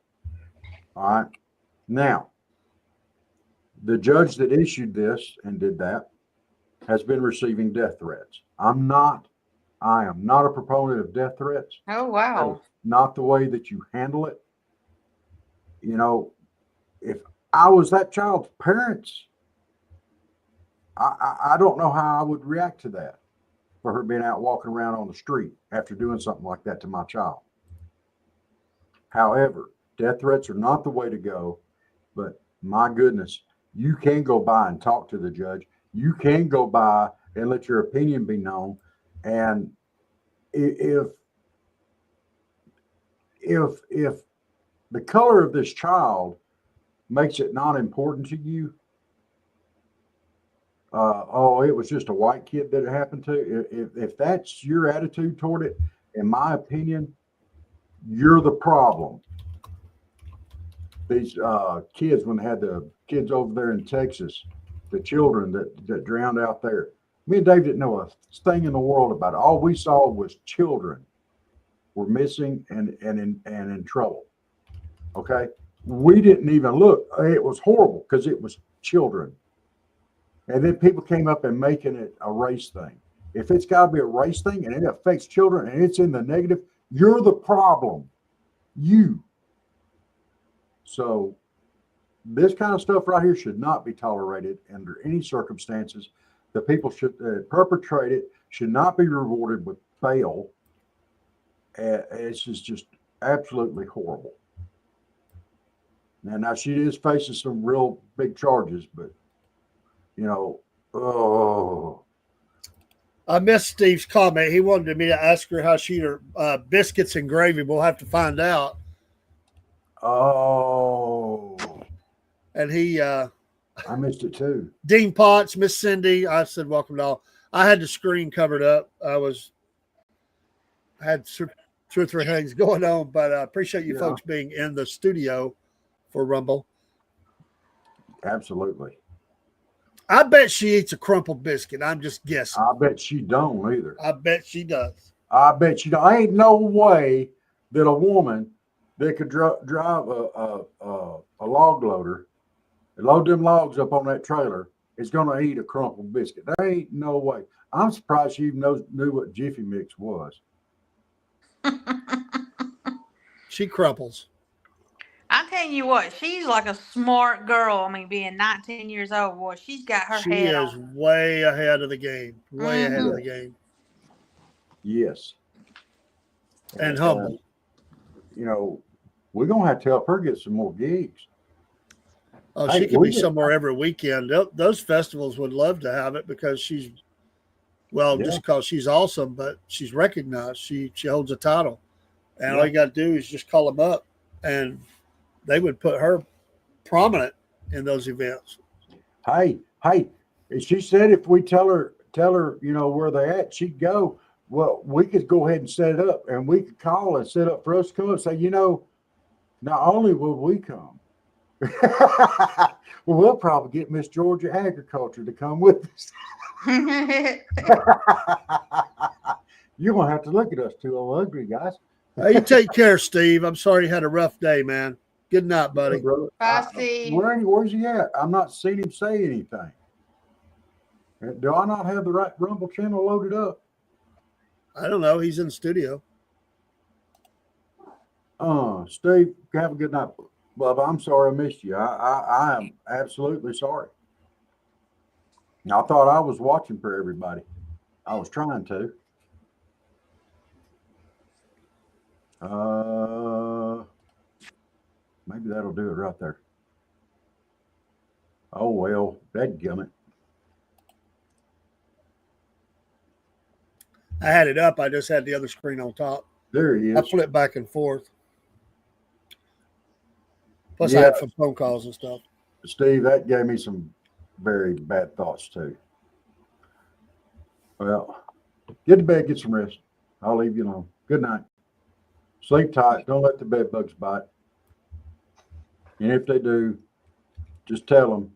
All right? Now, the judge that issued this and did that has been receiving death threats. I am not a proponent of death threats. Oh, wow. Not the way that you handle it. You know, if I was that child's parents, I don't know how I would react to that, for her being out walking around on the street after doing something like that to my child. However, death threats are not the way to go, but my goodness, you can go by and talk to the judge. You can go by and let your opinion be known. And if the color of this child makes it not important to you, it was just a white kid that it happened to. If that's your attitude toward it, in my opinion, you're the problem. These kids, when they had the kids over there in Texas, the children that drowned out there, me and Dave didn't know a thing in the world about it. All we saw was children were missing and in trouble. Okay, we didn't even look. It was horrible because it was children. And then people came up and making it a race thing. If it's got to be a race thing and it affects children and it's in the negative, you're the problem. You. So this kind of stuff right here should not be tolerated under any circumstances. The people should perpetrate it should not be rewarded with bail. It's just absolutely horrible. Now she is facing some real big charges, but I missed Steve's comment. He wanted me to ask her how she eat her biscuits and gravy. We'll have to find out. Oh. And he I missed it too. Dean Potts, Miss Cindy. I said welcome to all. I had the screen covered up. I had two or three things going on, but I appreciate you folks being in the studio for Rumble. Absolutely. I bet she eats a crumpled biscuit. I'm just guessing. I bet she don't either. I bet she does. I bet she don't. Ain't no way that a woman that could drive a log loader and load them logs up on that trailer is going to eat a crumpled biscuit. There ain't no way. I'm surprised she even knew what Jiffy Mix was. She crumples. I'm telling you what, she's like a smart girl. I mean, being 19 years old, boy, she's got her She head is on. way ahead of the game. Way ahead of the game. Yes. And humble. We're going to have to help her get some more gigs. Oh, she could be somewhere every weekend. Those festivals would love to have it because just because she's awesome, but she's recognized. She holds a title. And all you got to do is just call them up, and they would put her prominent in those events. Hey, she said if we tell her, where they're at, she'd go. Well, we could go ahead and set it up, and we could call and set up for us to come and say, not only will we come, Well, we'll probably get Miss Georgia Agriculture to come with us. You're going to have to look at us two old ugly guys. Hey, you take care, Steve. I'm sorry you had a rough day, man. Good night, buddy. Yeah, brother. Bye, Steve. Where's he at? I'm not seeing him say anything. Do I not have the right Rumble channel loaded up? I don't know. He's in the studio. Steve, have a good night. Bubba, I'm sorry I missed you. I am absolutely sorry. I thought I was watching for everybody. I was trying to. Maybe that'll do it right there. Oh well, dadgummit. I had it up. I just had the other screen on top. There he I is. flip back and forth. Plus, I Yeah. had some phone calls and stuff. Steve, that gave me some very bad thoughts too. Well, get to bed, get some rest. I'll leave you alone. Good night. Sleep tight. Don't let the bed bugs bite. And if they do, just tell them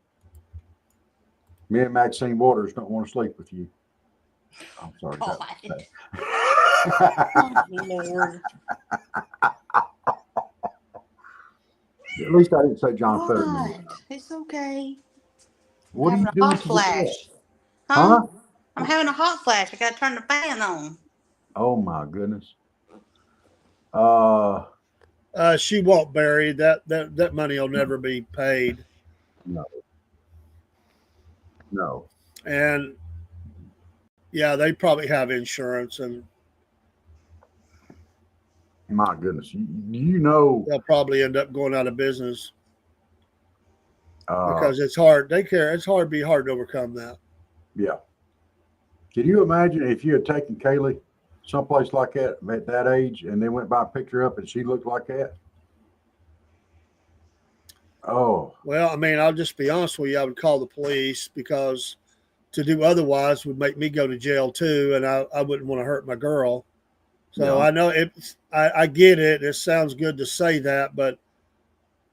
me and Maxine Waters don't want to sleep with you. I'm sorry. God. That Oh, Lord. At least I didn't say John God, Fetterman. it's okay. What are you Having a doing? hot to flash. the Huh? I'm having a hot flash. I gotta turn the fan on. Oh my goodness. She won't, Barry. That money will never be paid. No. And yeah, they probably have insurance, and My goodness. You know, they'll probably end up going out of business uh, because it's hard. It's hard. Be hard to overcome that. yeah. Can you imagine if you had taken Kaylee someplace like that at that age and then went by and picked her up and she looked like that? Oh, Well, I mean, I'll just be honest with you. I would call the police because to do otherwise would make me go to jail too, and I wouldn't want to hurt my girl. So Yeah. I know I get it. It sounds good to say that, but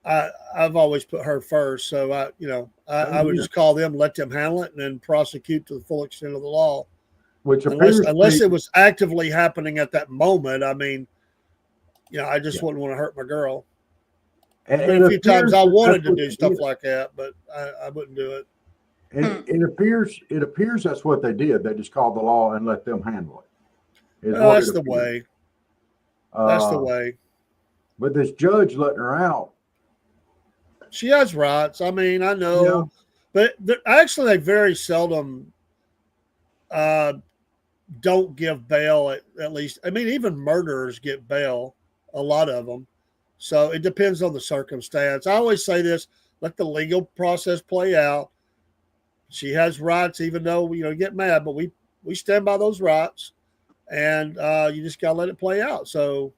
I've always put her first. So I would just call them, let them handle it, and then prosecute to the full extent of the law. which appears Unless to it be, was actively happening at that moment. I mean, I just Yeah. wouldn't want to hurt my girl. and I mean, a few times I that wanted that's to what do they stuff did. like that, but I wouldn't do it. And it appears that's what they did. They just called the law and let them handle it. Is Well, what that's it the appears. way. That's the Uh, way. But this judge letting her out. She has rights. I mean, I know, but actually, they very seldom don't give bail. At least, I mean, even murderers get bail. A lot of them. So it depends on the circumstance. I always say this: let the legal process play out. She has rights, even though get mad, but we stand by those rights, and you just gotta let it play out. So,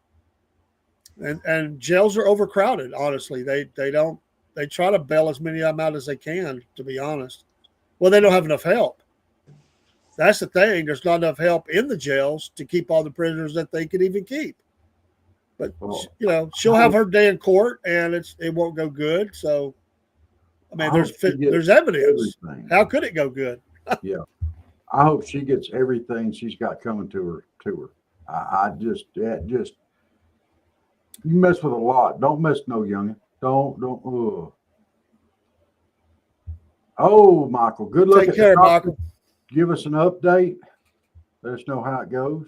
and jails are overcrowded. Honestly, they try to bail as many of them out as they can. To be honest, well, they don't have enough help. That's the thing. There's not enough help in the jails to keep all the prisoners that they could even keep. But Well, she'll have her day in court, and it won't go good. So, I mean, I hope she gets there's evidence. everything. How could it go good? Yeah. I hope she gets everything she's got coming to her. You mess with a lot. Don't mess no youngin. Don't. Oh, Michael, good luck. Take at the care, doctor. Michael. Give us an update. Let us know how it goes.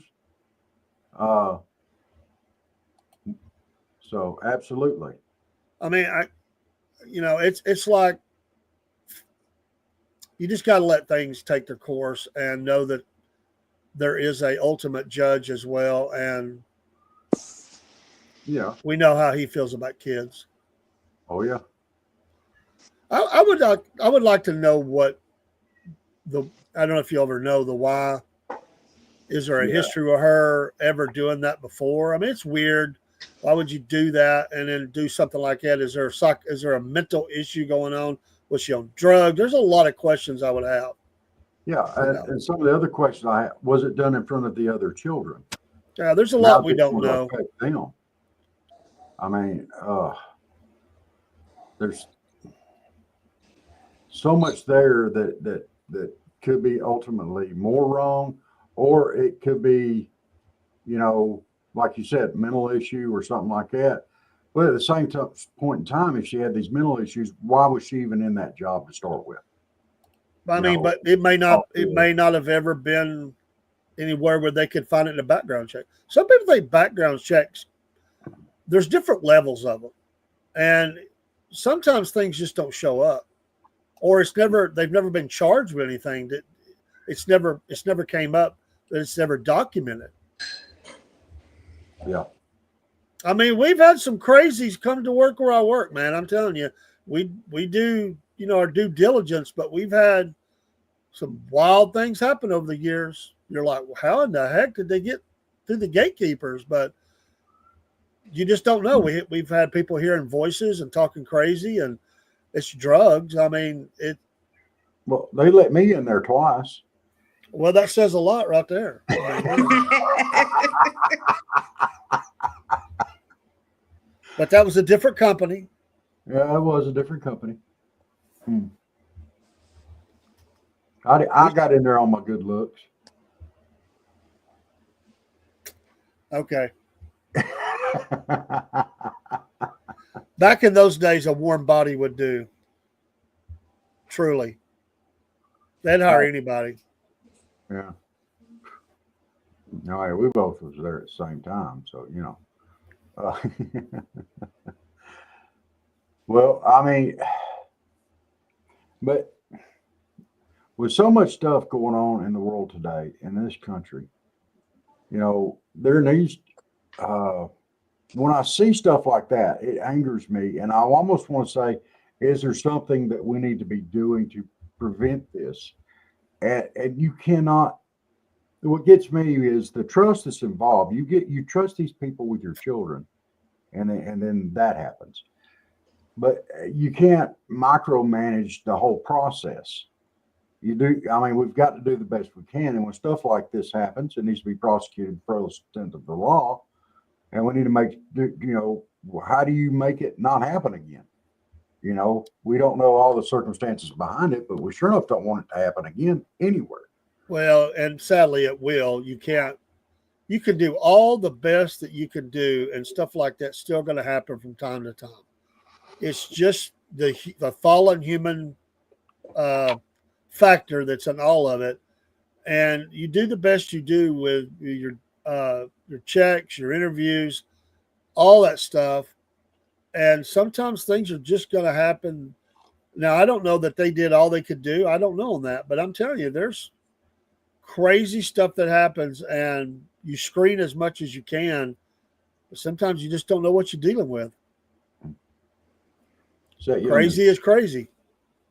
So absolutely. I mean, it's like you just got to let things take their course and know that there is a ultimate judge as well, and Yeah. we know how he feels about kids. Oh yeah. I would like to know what I don't know if you ever know the why. Is there a Yeah. history of her ever doing that before? I mean, it's weird. Why would you do that and then do something like that? Is there a mental issue going on? Was she on drugs? There's a lot of questions I would have. Yeah. You know. And some of the other questions I had, was it done in front of the other children? Yeah, there's a How lot we did it don't know. affect them? I mean, so much there that could be ultimately more wrong, or it could be, you know, like you said, mental issue or something like that. But at the same point in time, if she had these mental issues, why was she even in that job to start with? I You mean, know, but it may not have ever been anywhere where they could find it in a background check. Some people think background checks, there's different levels of them. And sometimes things just don't show up. Or they've never been charged with anything that it's never came up, that it's never documented. yeah. I mean, we've had some crazies come to work where I work, man. I'm telling you, we do, our due diligence, but we've had some wild things happen over the years. You're like, well, how in the heck did they get through the gatekeepers? But you just don't know. We've had people hearing voices and talking crazy, and it's drugs. I mean, Well, they let me in there twice. well, that says a lot right there. I mean, but that was a different company. Yeah, it was a different company. Hmm. I got in there on my good looks. Okay. Back in those days, a warm body would do. Truly, they'd hire anybody. Yeah. All right, we both was there at the same time, so you know. Uh, well, I mean, but with so much stuff going on in the world today in this country, there needs. Uh, when I see stuff like that, it angers me, and I almost want to say, is there something that we need to be doing to prevent this? And you cannot. What gets me is the trust that's involved. You trust these people with your children, and then that happens. But you can't micromanage the whole process. You do. I mean, we've got to do the best we can, and when stuff like this happens, it needs to be prosecuted for the extent of the law. And we need to how do you make it not happen again? We don't know all the circumstances behind it, but we sure enough don't want it to happen again anywhere. Well, and sadly, it will. You can't. You can do all the best that you can do, and stuff like that's still going to happen from time to time. It's just the fallen human uh, factor that's in all of it, and you do the best you do with your checks, your interviews, all that stuff. And sometimes things are just going to happen. Now, I don't know that they did all they could do. I don't know on that, but I'm telling you, there's crazy stuff that happens, and you screen as much as you can. But sometimes you just don't know what you're dealing with. So, Crazy is crazy.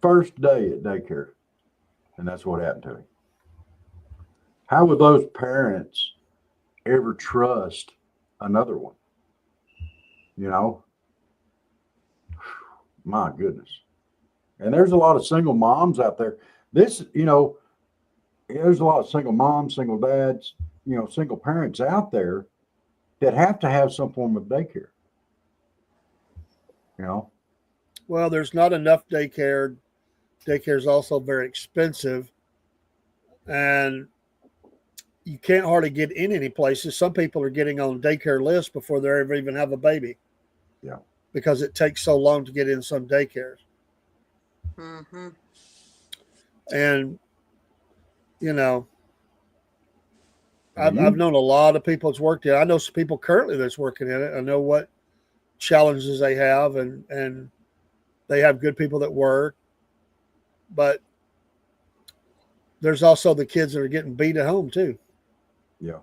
First day at daycare, and that's what happened to him. How would those parents ever trust another one? You know, my goodness. And there's a lot of single moms out there. There's a lot of single moms, single dads, single parents out there that have to have some form of daycare. You know, Well, there's not enough daycare. Daycare is also very expensive, and you can't hardly get in any places. Some people are getting on daycare lists before they ever even have a baby. Yeah. Because it takes so long to get in some daycares. Mm-hmm. And, you know, Well, I've known a lot of people that's worked there. I know some people currently that's working in it. I know what challenges they have, and they have good people that work. But there's also the kids that are getting beat at home too. Yeah.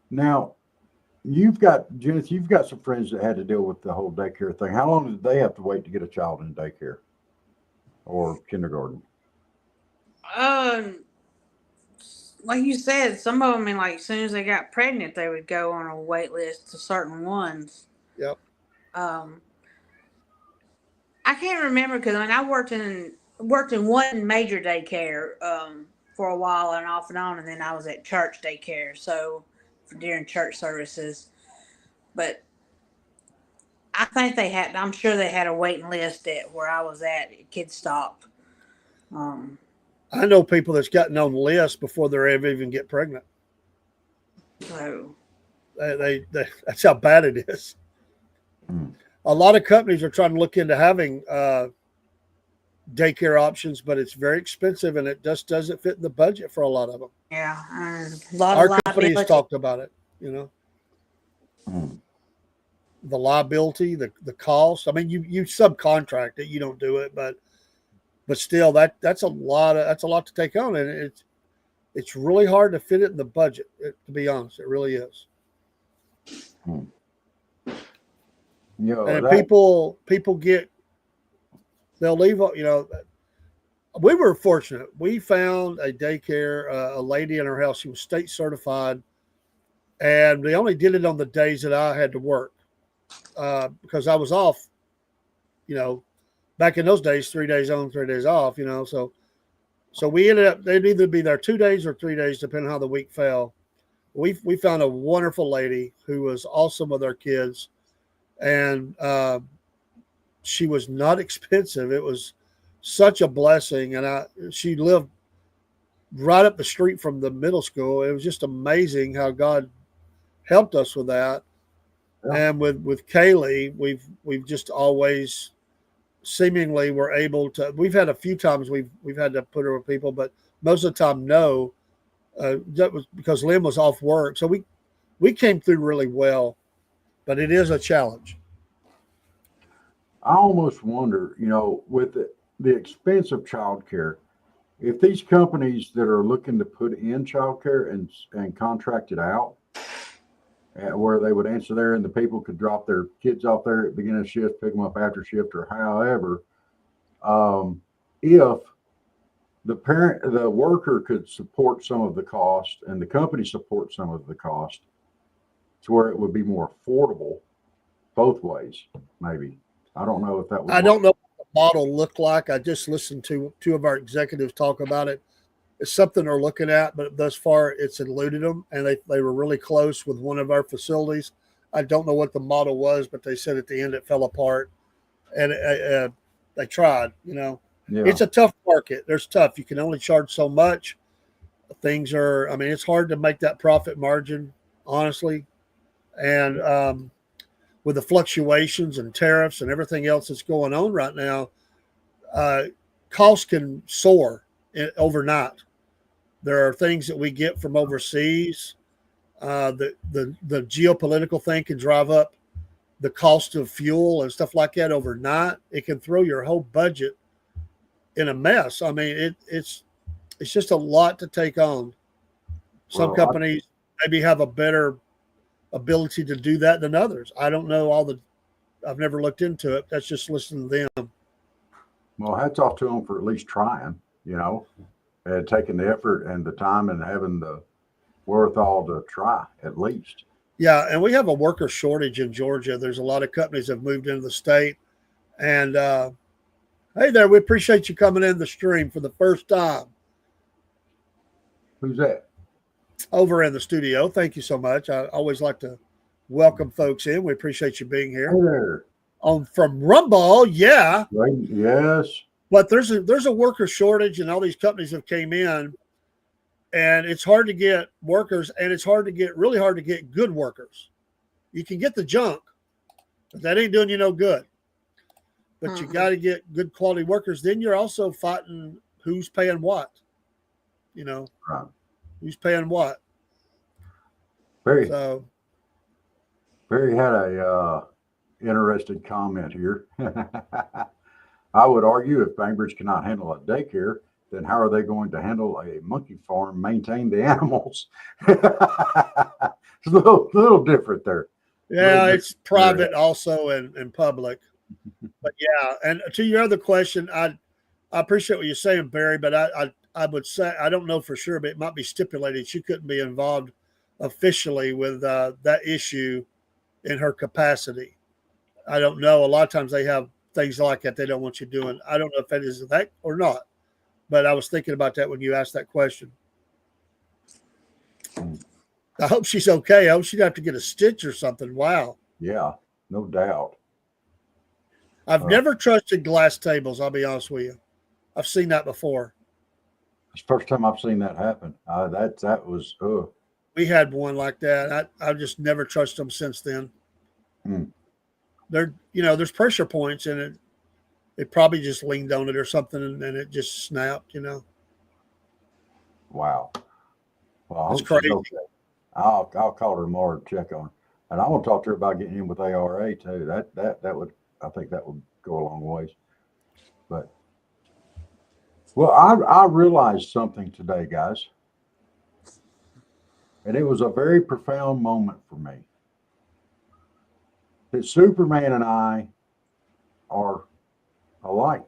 Now, Judith, you've got some friends that had to deal with the whole daycare thing. How long did they have to wait to get a child in daycare or kindergarten? Um, like you said, some of them, I mean, like as soon as they got pregnant, they would go on a wait list to certain ones. Yep. Um, I can't remember because I worked in one major daycare for a while and off and on, and then I was at church daycare, so during church services. But I think they had. I'm sure they had a waiting list at where I was at Kid Stop. I know people that's gotten on lists before they're ever even get pregnant. So That's how bad it is. Hmm. A lot of companies are trying to look into having daycare options, but it's very expensive and it just doesn't fit in the budget for a lot of them. yeah, a lot Our of company's liability. talked about it, you know, Hmm. the liability, the cost. I mean, you subcontract it, you don't do it, but still that's a lot to take on, and it's really hard to fit it in the budget. To be honest, it really is. Hmm. You know, And that, people get, they'll leave. You know, we were fortunate. We found a daycare, a lady in her house. She was state certified, and they only did it on the days that I had to work because I was off. You know, back in those days, 3 days on, 3 days off. You know, so we ended up, they'd either be there 2 days or 3 days, depending on how the week fell. We found a wonderful lady who was awesome with our kids, and she was not expensive. It was such a blessing, and she lived right up the street from the middle school. It was just amazing how God helped us with that. Yeah. And with Kaylee, we've just always seemingly were able to. We've had a few times we've had to put her with people, but most of the time, no. That was because Lynn was off work, so we came through really well. But it is a challenge. I almost wonder, you know, with the expense of childcare, if these companies that are looking to put in childcare and contract it out, where they would answer there and the people could drop their kids off there at the beginning of shift, pick them up after shift, or however, if the worker could support some of the cost and the company support some of the cost, to where it would be more affordable both ways, maybe. I don't know if that would I work. don't know what the model looked like. I just listened to two of our executives talk about it. It's something they're looking at, but thus far it's eluded them, and they were really close with one of our facilities. I don't know what the model was, but they said at the end it fell apart, and they tried. You know, Yeah. it's a tough market. There's tough. You can only charge so much. Things are. I mean, it's hard to make that profit margin, honestly, and with the fluctuations and tariffs and everything else that's going on right now, costs can soar overnight. There are things that we get from overseas. The geopolitical thing can drive up the cost of fuel and stuff like that overnight. It can throw your whole budget in a mess. I mean, it's just a lot to take on. Some Well, companies maybe have a better ability to do that than others. I don't know I've never looked into it. That's just listening to them. well, hats off to them for at least trying, you know, and taking the effort and the time and having the wherewithal to try at least. Yeah, and we have a worker shortage in Georgia. There's a lot of companies that have moved into the state. And hey there, we appreciate you coming in the stream for the first time Who's that? over in the studio. Thank you so much. I always like to welcome folks in. We appreciate you being Hey here. there. From Rumball, yeah. Right. Yes. But there's a worker shortage, and all these companies have came in, and it's hard to get workers, and it's really hard to get good workers. You can get the junk, but that ain't doing you no good. But you got to get good quality workers. Then you're also fighting who's paying what. You know, Right. who's paying what. Barry So had a interesting comment here. I would argue if Bainbridge cannot handle a daycare, then how are they going to handle a monkey farm, maintain the animals? It's a little different there. yeah, it's private also and public. But yeah, and to your other question, I appreciate what you're saying, Barry, but I would say I don't know for sure, but it might be stipulated she couldn't be involved officially with that issue in her capacity. I don't know. A lot of times they have things like that they don't want you doing. I don't know if that is that or not, but I was thinking about that when you asked that question. I hope she's okay. I hope she'd have to get a stitch or something. Wow. Yeah, no doubt. I've never trusted glass tables. I'll be honest with you. I've seen that before. It's the first time I've seen that happen. That was We had one like that. I just never trusted them since then. Hmm. There's pressure points in it. It probably just leaned on it or something, and it just snapped. Wow. Well, I It's hope she's crazy. okay. I'll call her tomorrow to check on her, and I want to talk to her about getting in with ARA too. That would, I think that would go a long ways. But well, I realized something today, guys, and it was a very profound moment for me. That Superman and I are alike.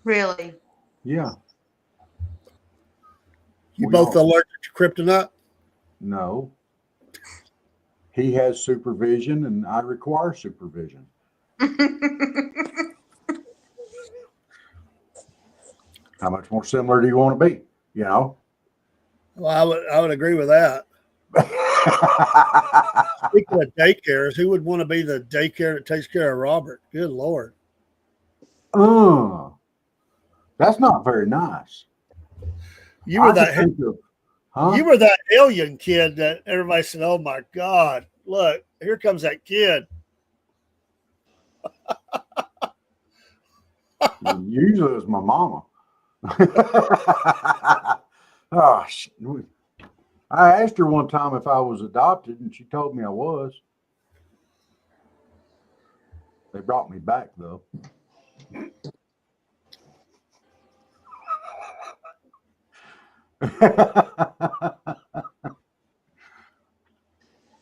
Really? Yeah. You We both are. allergic to kryptonite? No. He has supervision, and I require supervision. How much more similar do you want to be? You know. Well, I would agree with that. Speaking of daycares, who would want to be the daycare that takes care of Robert? Good Lord. That's not very nice. You were I could that think of, huh? you were that alien kid that everybody said, "Oh my God, look, here comes that kid." Usually it was my mama. Oh, I asked her one time if I was adopted, and she told me I was. They brought me back though.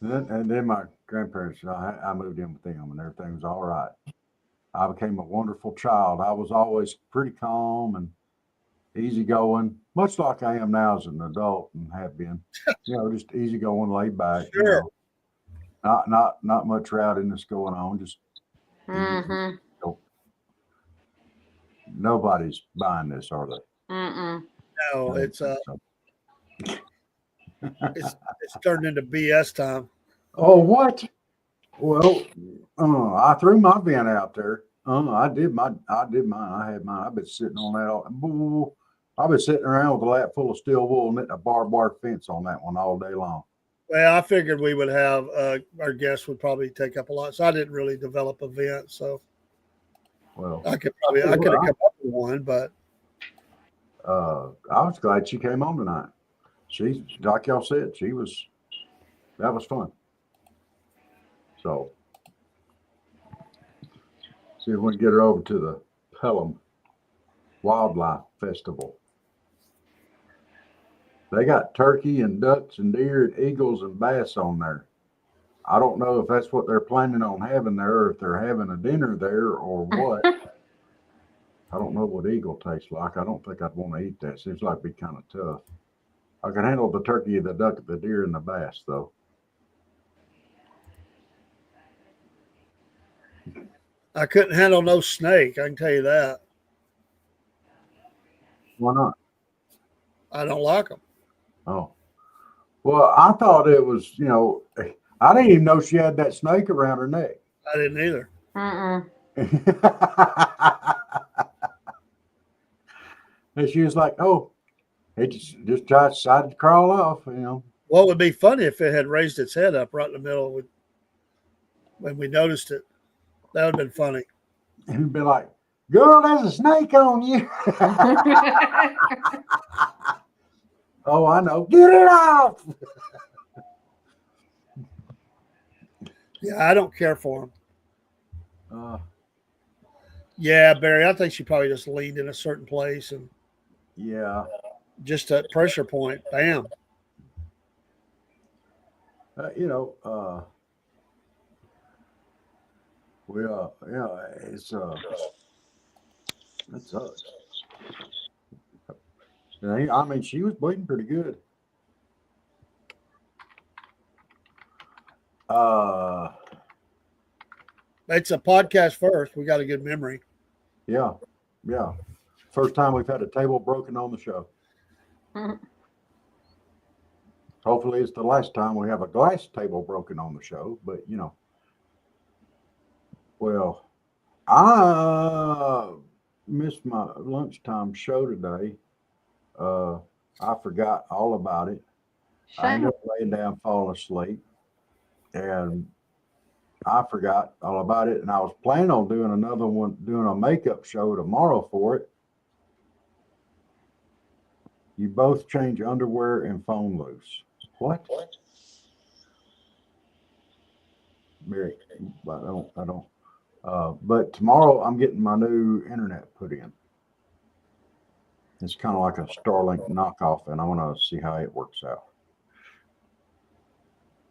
And then my grandparents, I moved in with them, and everything was all right. I became a wonderful child. I was always pretty calm and easygoing, much like I am now as an adult and have been. Just easygoing, laid back. Sure. Not much rowdiness going on. Just Mm-hmm. Nobody's buying this, are they? Mm-mm. No, I don't it's think so. it's turned into BS time. Oh, what? Well, I threw my vent out there. I did mine. I had mine. I've been sitting on that. I've been sitting around with a lap full of steel wool, knitting a barbed wire fence on that one all day long. Well, I figured we would have our guests would probably take up a lot, so I didn't really develop a vent. So Well, I could have come up with one, but I was glad she came on tonight. She, like y'all said, that was fun. So, see if we can get her over to the Pelham Wildlife Festival. They got turkey and ducks and deer and eagles and bass on there. I don't know if that's what they're planning on having there, or if they're having a dinner there, or what. I don't know what eagle tastes like. I don't think I'd want to eat that. Seems like it'd be kind of tough. I can handle the turkey, the duck, the deer, and the bass, though. I couldn't handle no snake. I can tell you that. Why not? I don't like them. Oh, well, I thought it was, I didn't even know she had that snake around her neck. I didn't either. Mm-mm. And she was like, "Oh, it just decided to crawl off." What would be funny if it had raised its head up right in the middle when we noticed it. That would have been funny. And he'd be like, "Girl, there's a snake on you." Oh, I know. Get it off. Yeah, I don't care for them. Uh, Yeah, Barry, I think she probably just leaned in a certain place and yeah. just a pressure point. Bam. It's that sucks. I mean, she was bleeding pretty good. It's a podcast first. We got a good memory. Yeah. First time we've had a table broken on the show. Hopefully it's the last time we have a glass table broken on the show, but well, missed my lunchtime show today. I forgot all about it. I ended Shame. up laying down, falling asleep, and I forgot all about it. And I was planning on doing another one, doing a makeup show tomorrow for it. You both change underwear and phone loose. What? Mary, I don't. But tomorrow I'm getting my new internet put in. It's kind of like a Starlink knockoff, and I want to see how it works out.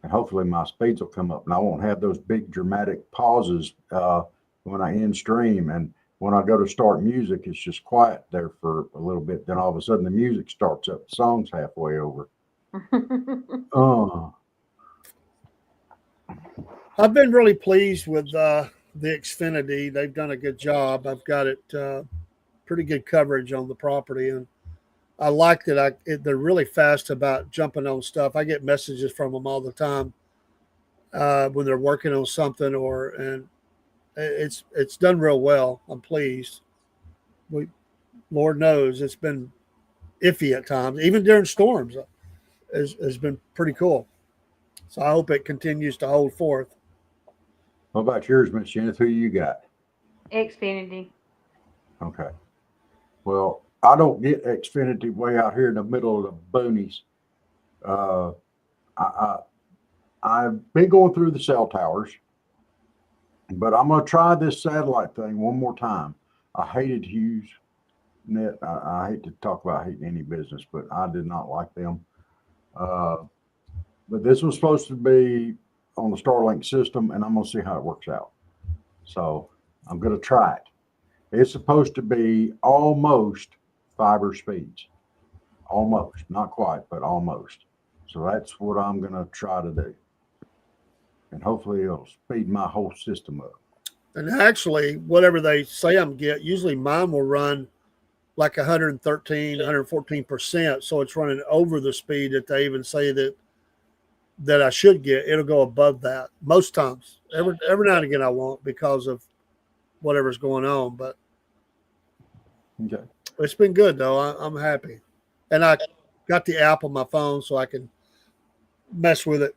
And hopefully my speeds will come up, and I won't have those big dramatic pauses when I end stream. And when I go to start music, it's just quiet there for a little bit. Then all of a sudden the music starts up. The song's halfway over. Uh, I've been really pleased with the Xfinity. They've done a good job. I've got it pretty good coverage on the property, and I like that. They're really fast about jumping on stuff. I get messages from them all the time when they're working on something, and it's done real well. I'm pleased. Lord knows it's been iffy at times, even during storms. Has been pretty cool. So I hope it continues to hold forth. what about yours, Miss Jennifer? Who you got? Xfinity. Okay. Well, I don't get Xfinity way out here in the middle of the boonies. Uh, I, I've been going through the cell towers, but I'm going to try this satellite thing one more time. I hated Hughes Net. I hate to talk about hating any business, but I did not like them. But this was supposed to be on the Starlink system, and I'm going to see how it works out. So I'm going to try it. It's supposed to be almost fiber speeds. Almost, not quite, but almost. So that's what I'm going to try to do. And hopefully it'll speed my whole system up. And actually, whatever they say I'm get, usually mine will run like 113, 114%. So it's running over the speed that they even say that I should get. It'll go above that most times. Every now and again I won't because of whatever's going on. But Okay. it's been good though. I'm happy. And I got the app on my phone so I can mess with it.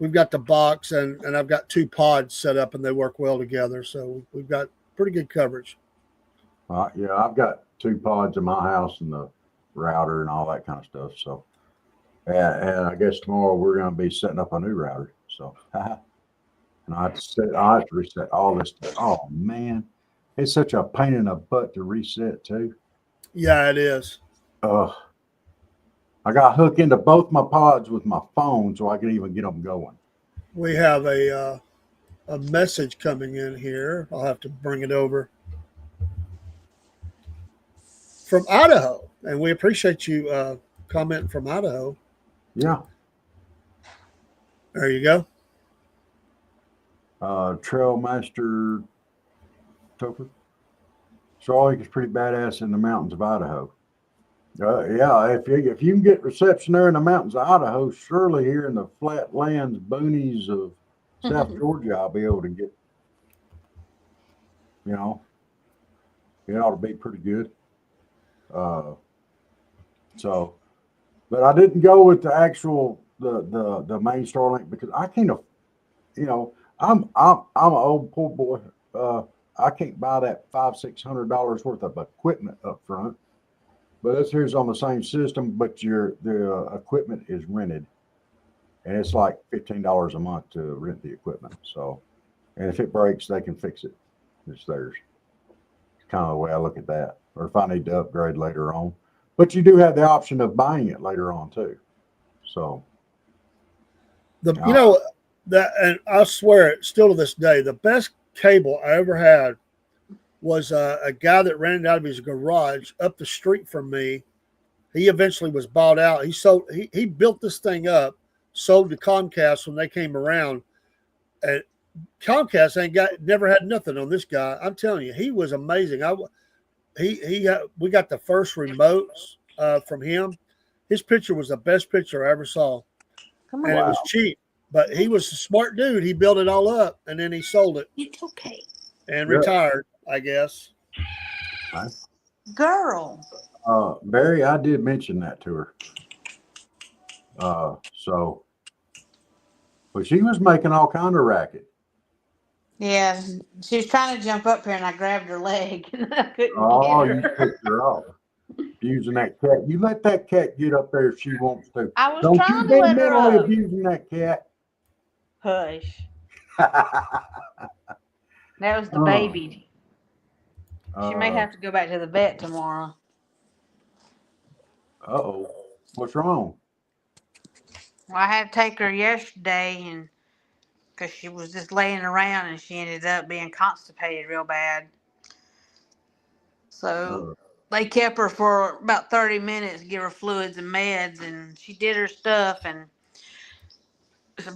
We've got the box and I've got 2 pods set up and they work well together. So we've got pretty good coverage. Yeah, I've got 2 pods in my house and the router and all that kind of stuff. So, and I guess tomorrow we're going to be setting up a new router. So, and I have to reset all this stuff. Oh man, it's such a pain in the butt to reset too. Yeah, it is. I got hooked into both my pods with my phone so I can even get them going. We have a message coming in here. I'll have to bring it over from Idaho, and we appreciate you commenting from Idaho. Yeah. There you go. Trailmaster Topher. Salt Lake is pretty badass in the mountains of Idaho. Yeah, if you can get reception there in the mountains of Idaho, surely here in the flatlands, boonies of South Georgia, I'll be able to get, it ought to be pretty good. So, but I didn't go with the actual, the main Starlink because I can't, I'm an old poor boy. I can't buy that $500-600 worth of equipment up front. But this here's on the same system, but the equipment is rented, and it's like $15 a month to rent the equipment. So, and if it breaks, they can fix it. It's theirs. It's kind of the way I look at that. Or if I need to upgrade later on, but you do have the option of buying it later on too. So, that, and I swear it still to this day, the best cable I ever had was a guy that ran it out of his garage up the street from me. He eventually was bought out. He built this thing up, sold to Comcast when they came around, and Comcast never had nothing on this guy. I'm telling you, he was amazing. We got the first remotes from him. His picture was the best picture I ever saw, and it was cheap. But he was a smart dude. He built it all up, and then he sold it. It's okay. And retired. I guess. Girl. Barry, I did mention that to her. So, but she was making all kind of racket. Yeah, she was trying to jump up here and I grabbed her leg and I couldn't get Oh, you her. picked her off using that cat. You let that cat get up there if she wants to. I was Don't you trying to be let her mentally up. abusing that cat. Hush. That was the uh, baby. She may uh have to go back to the vet tomorrow. oh. What's wrong? Well, I had to take her yesterday and because she was just laying around and she ended up being constipated real bad. So Uh, they kept her for about 30 minutes, give her fluids and meds, and she did her stuff and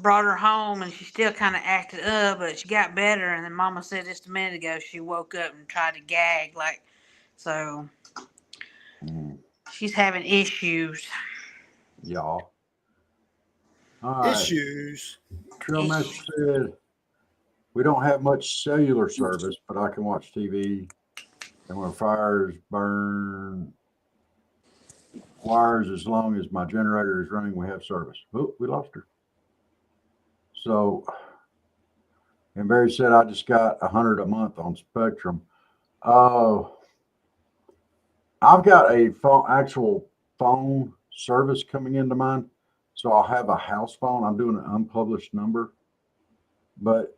brought her home and she still kind of acted up, but she got better. And then Mama said just a minute ago she woke up and tried to gag, like, so mm, she's having issues. y'all. All right. Issues. Trail Master Issues. said we don't have much cellular service, but I can watch TV. And when fires burn wires, as long as my generator is running, we have service. Oh, we lost her. So, and Barry said I just got 100 a month on Spectrum. Uh, I've got a actual phone service coming into mine, so I'll have a house phone. I'm doing an unpublished number, but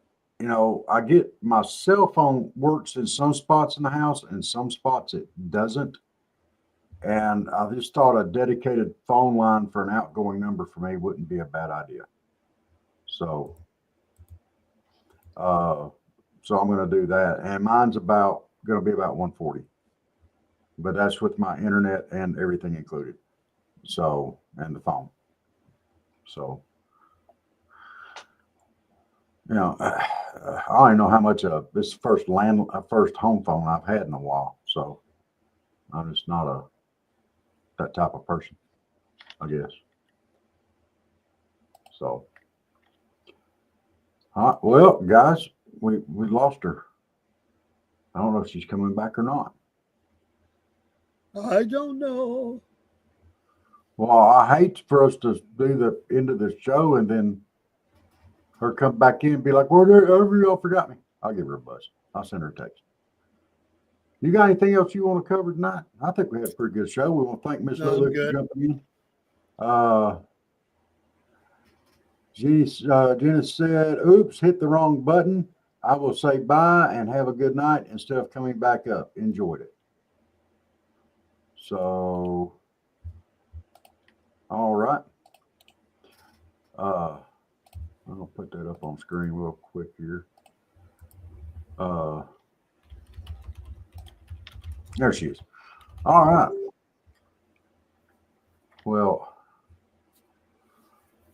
I get my cell phone works in some spots in the house, and some spots it doesn't. And I just thought a dedicated phone line for an outgoing number for me wouldn't be a bad idea. So, uh, so I'm going to do that, and mine's going to be about 140, but that's with my internet and everything included. So, and the phone. So, I don't know how much this first home phone I've had in a while. So, I'm just not that type of person, I guess. So, well, guys, we lost her. I don't know if she's coming back or not. I don't know. Well, I hate for us to do the end of the show and then her come back in and be like, "Whatever, y'all forgot me." I'll give her a buzz. I'll send her a text. You got anything else you want to cover tonight? I think we had a pretty good show. We want to thank Miss No, I'm Lulu for good. jumping in. Jenna said, "Oops, hit the wrong button. I will say bye and have a good night instead of coming back up. Enjoyed it." So, all right. I'll put that up on screen real quick here. There she is. All right. Well,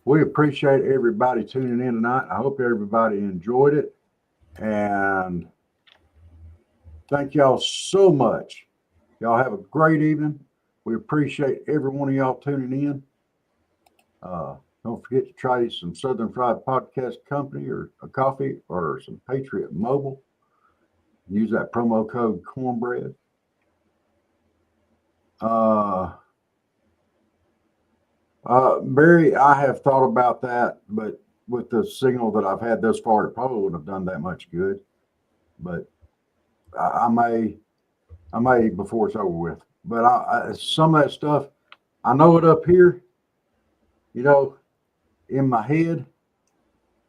we appreciate everybody tuning in tonight. I hope everybody enjoyed it. And thank y'all so much. Y'all have a great evening. We appreciate every one of y'all tuning in. Don't forget to try some Southern Fried Podcast Company or a coffee or some Patriot Mobile. Use that promo code Cornbread. Barry, I have thought about that, but with the signal that I've had thus far, it probably wouldn't have done that much good. But I may before it's over with. But some of that stuff, I know it up here, in my head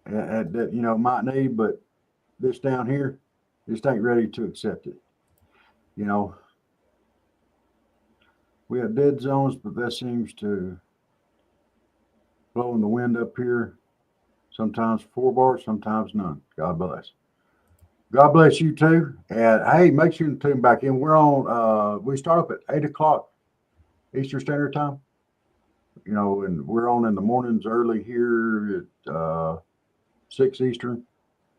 that might need, but this down here just ain't ready to accept it. We have dead zones, but that seems to blow in the wind up here. Sometimes 4 bars, sometimes none. God bless. God bless you too. And hey, make sure to tune back in. We're on. We start up at 8:00 Eastern Standard Time. And we're on in the mornings early here at 6 Eastern.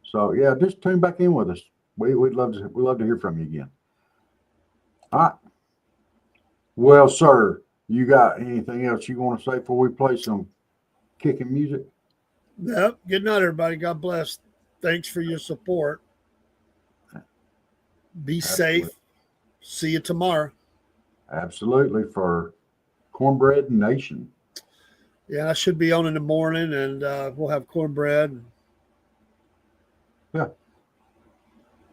So yeah, just tune back in with us. We'd love to hear from you again. All right. Well, sir, you got anything else you want to say before we play some kicking music? Yep. Good night, everybody. God bless. Thanks for your support. Be Absolutely. safe. See you tomorrow. Absolutely, for Cornbread Nation. Yeah, I should be on in the morning, and we'll have cornbread. Yeah.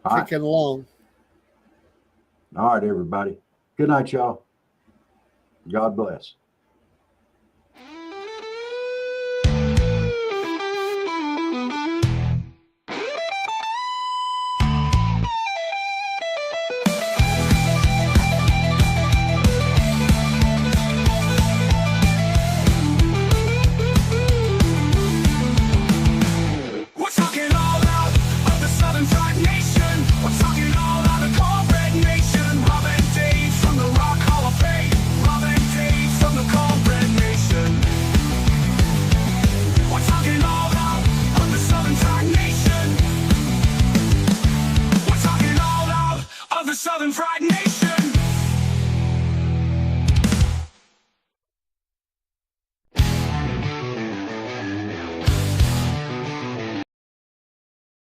All right. Kicking along. All right, everybody. Good night, y'all. God bless.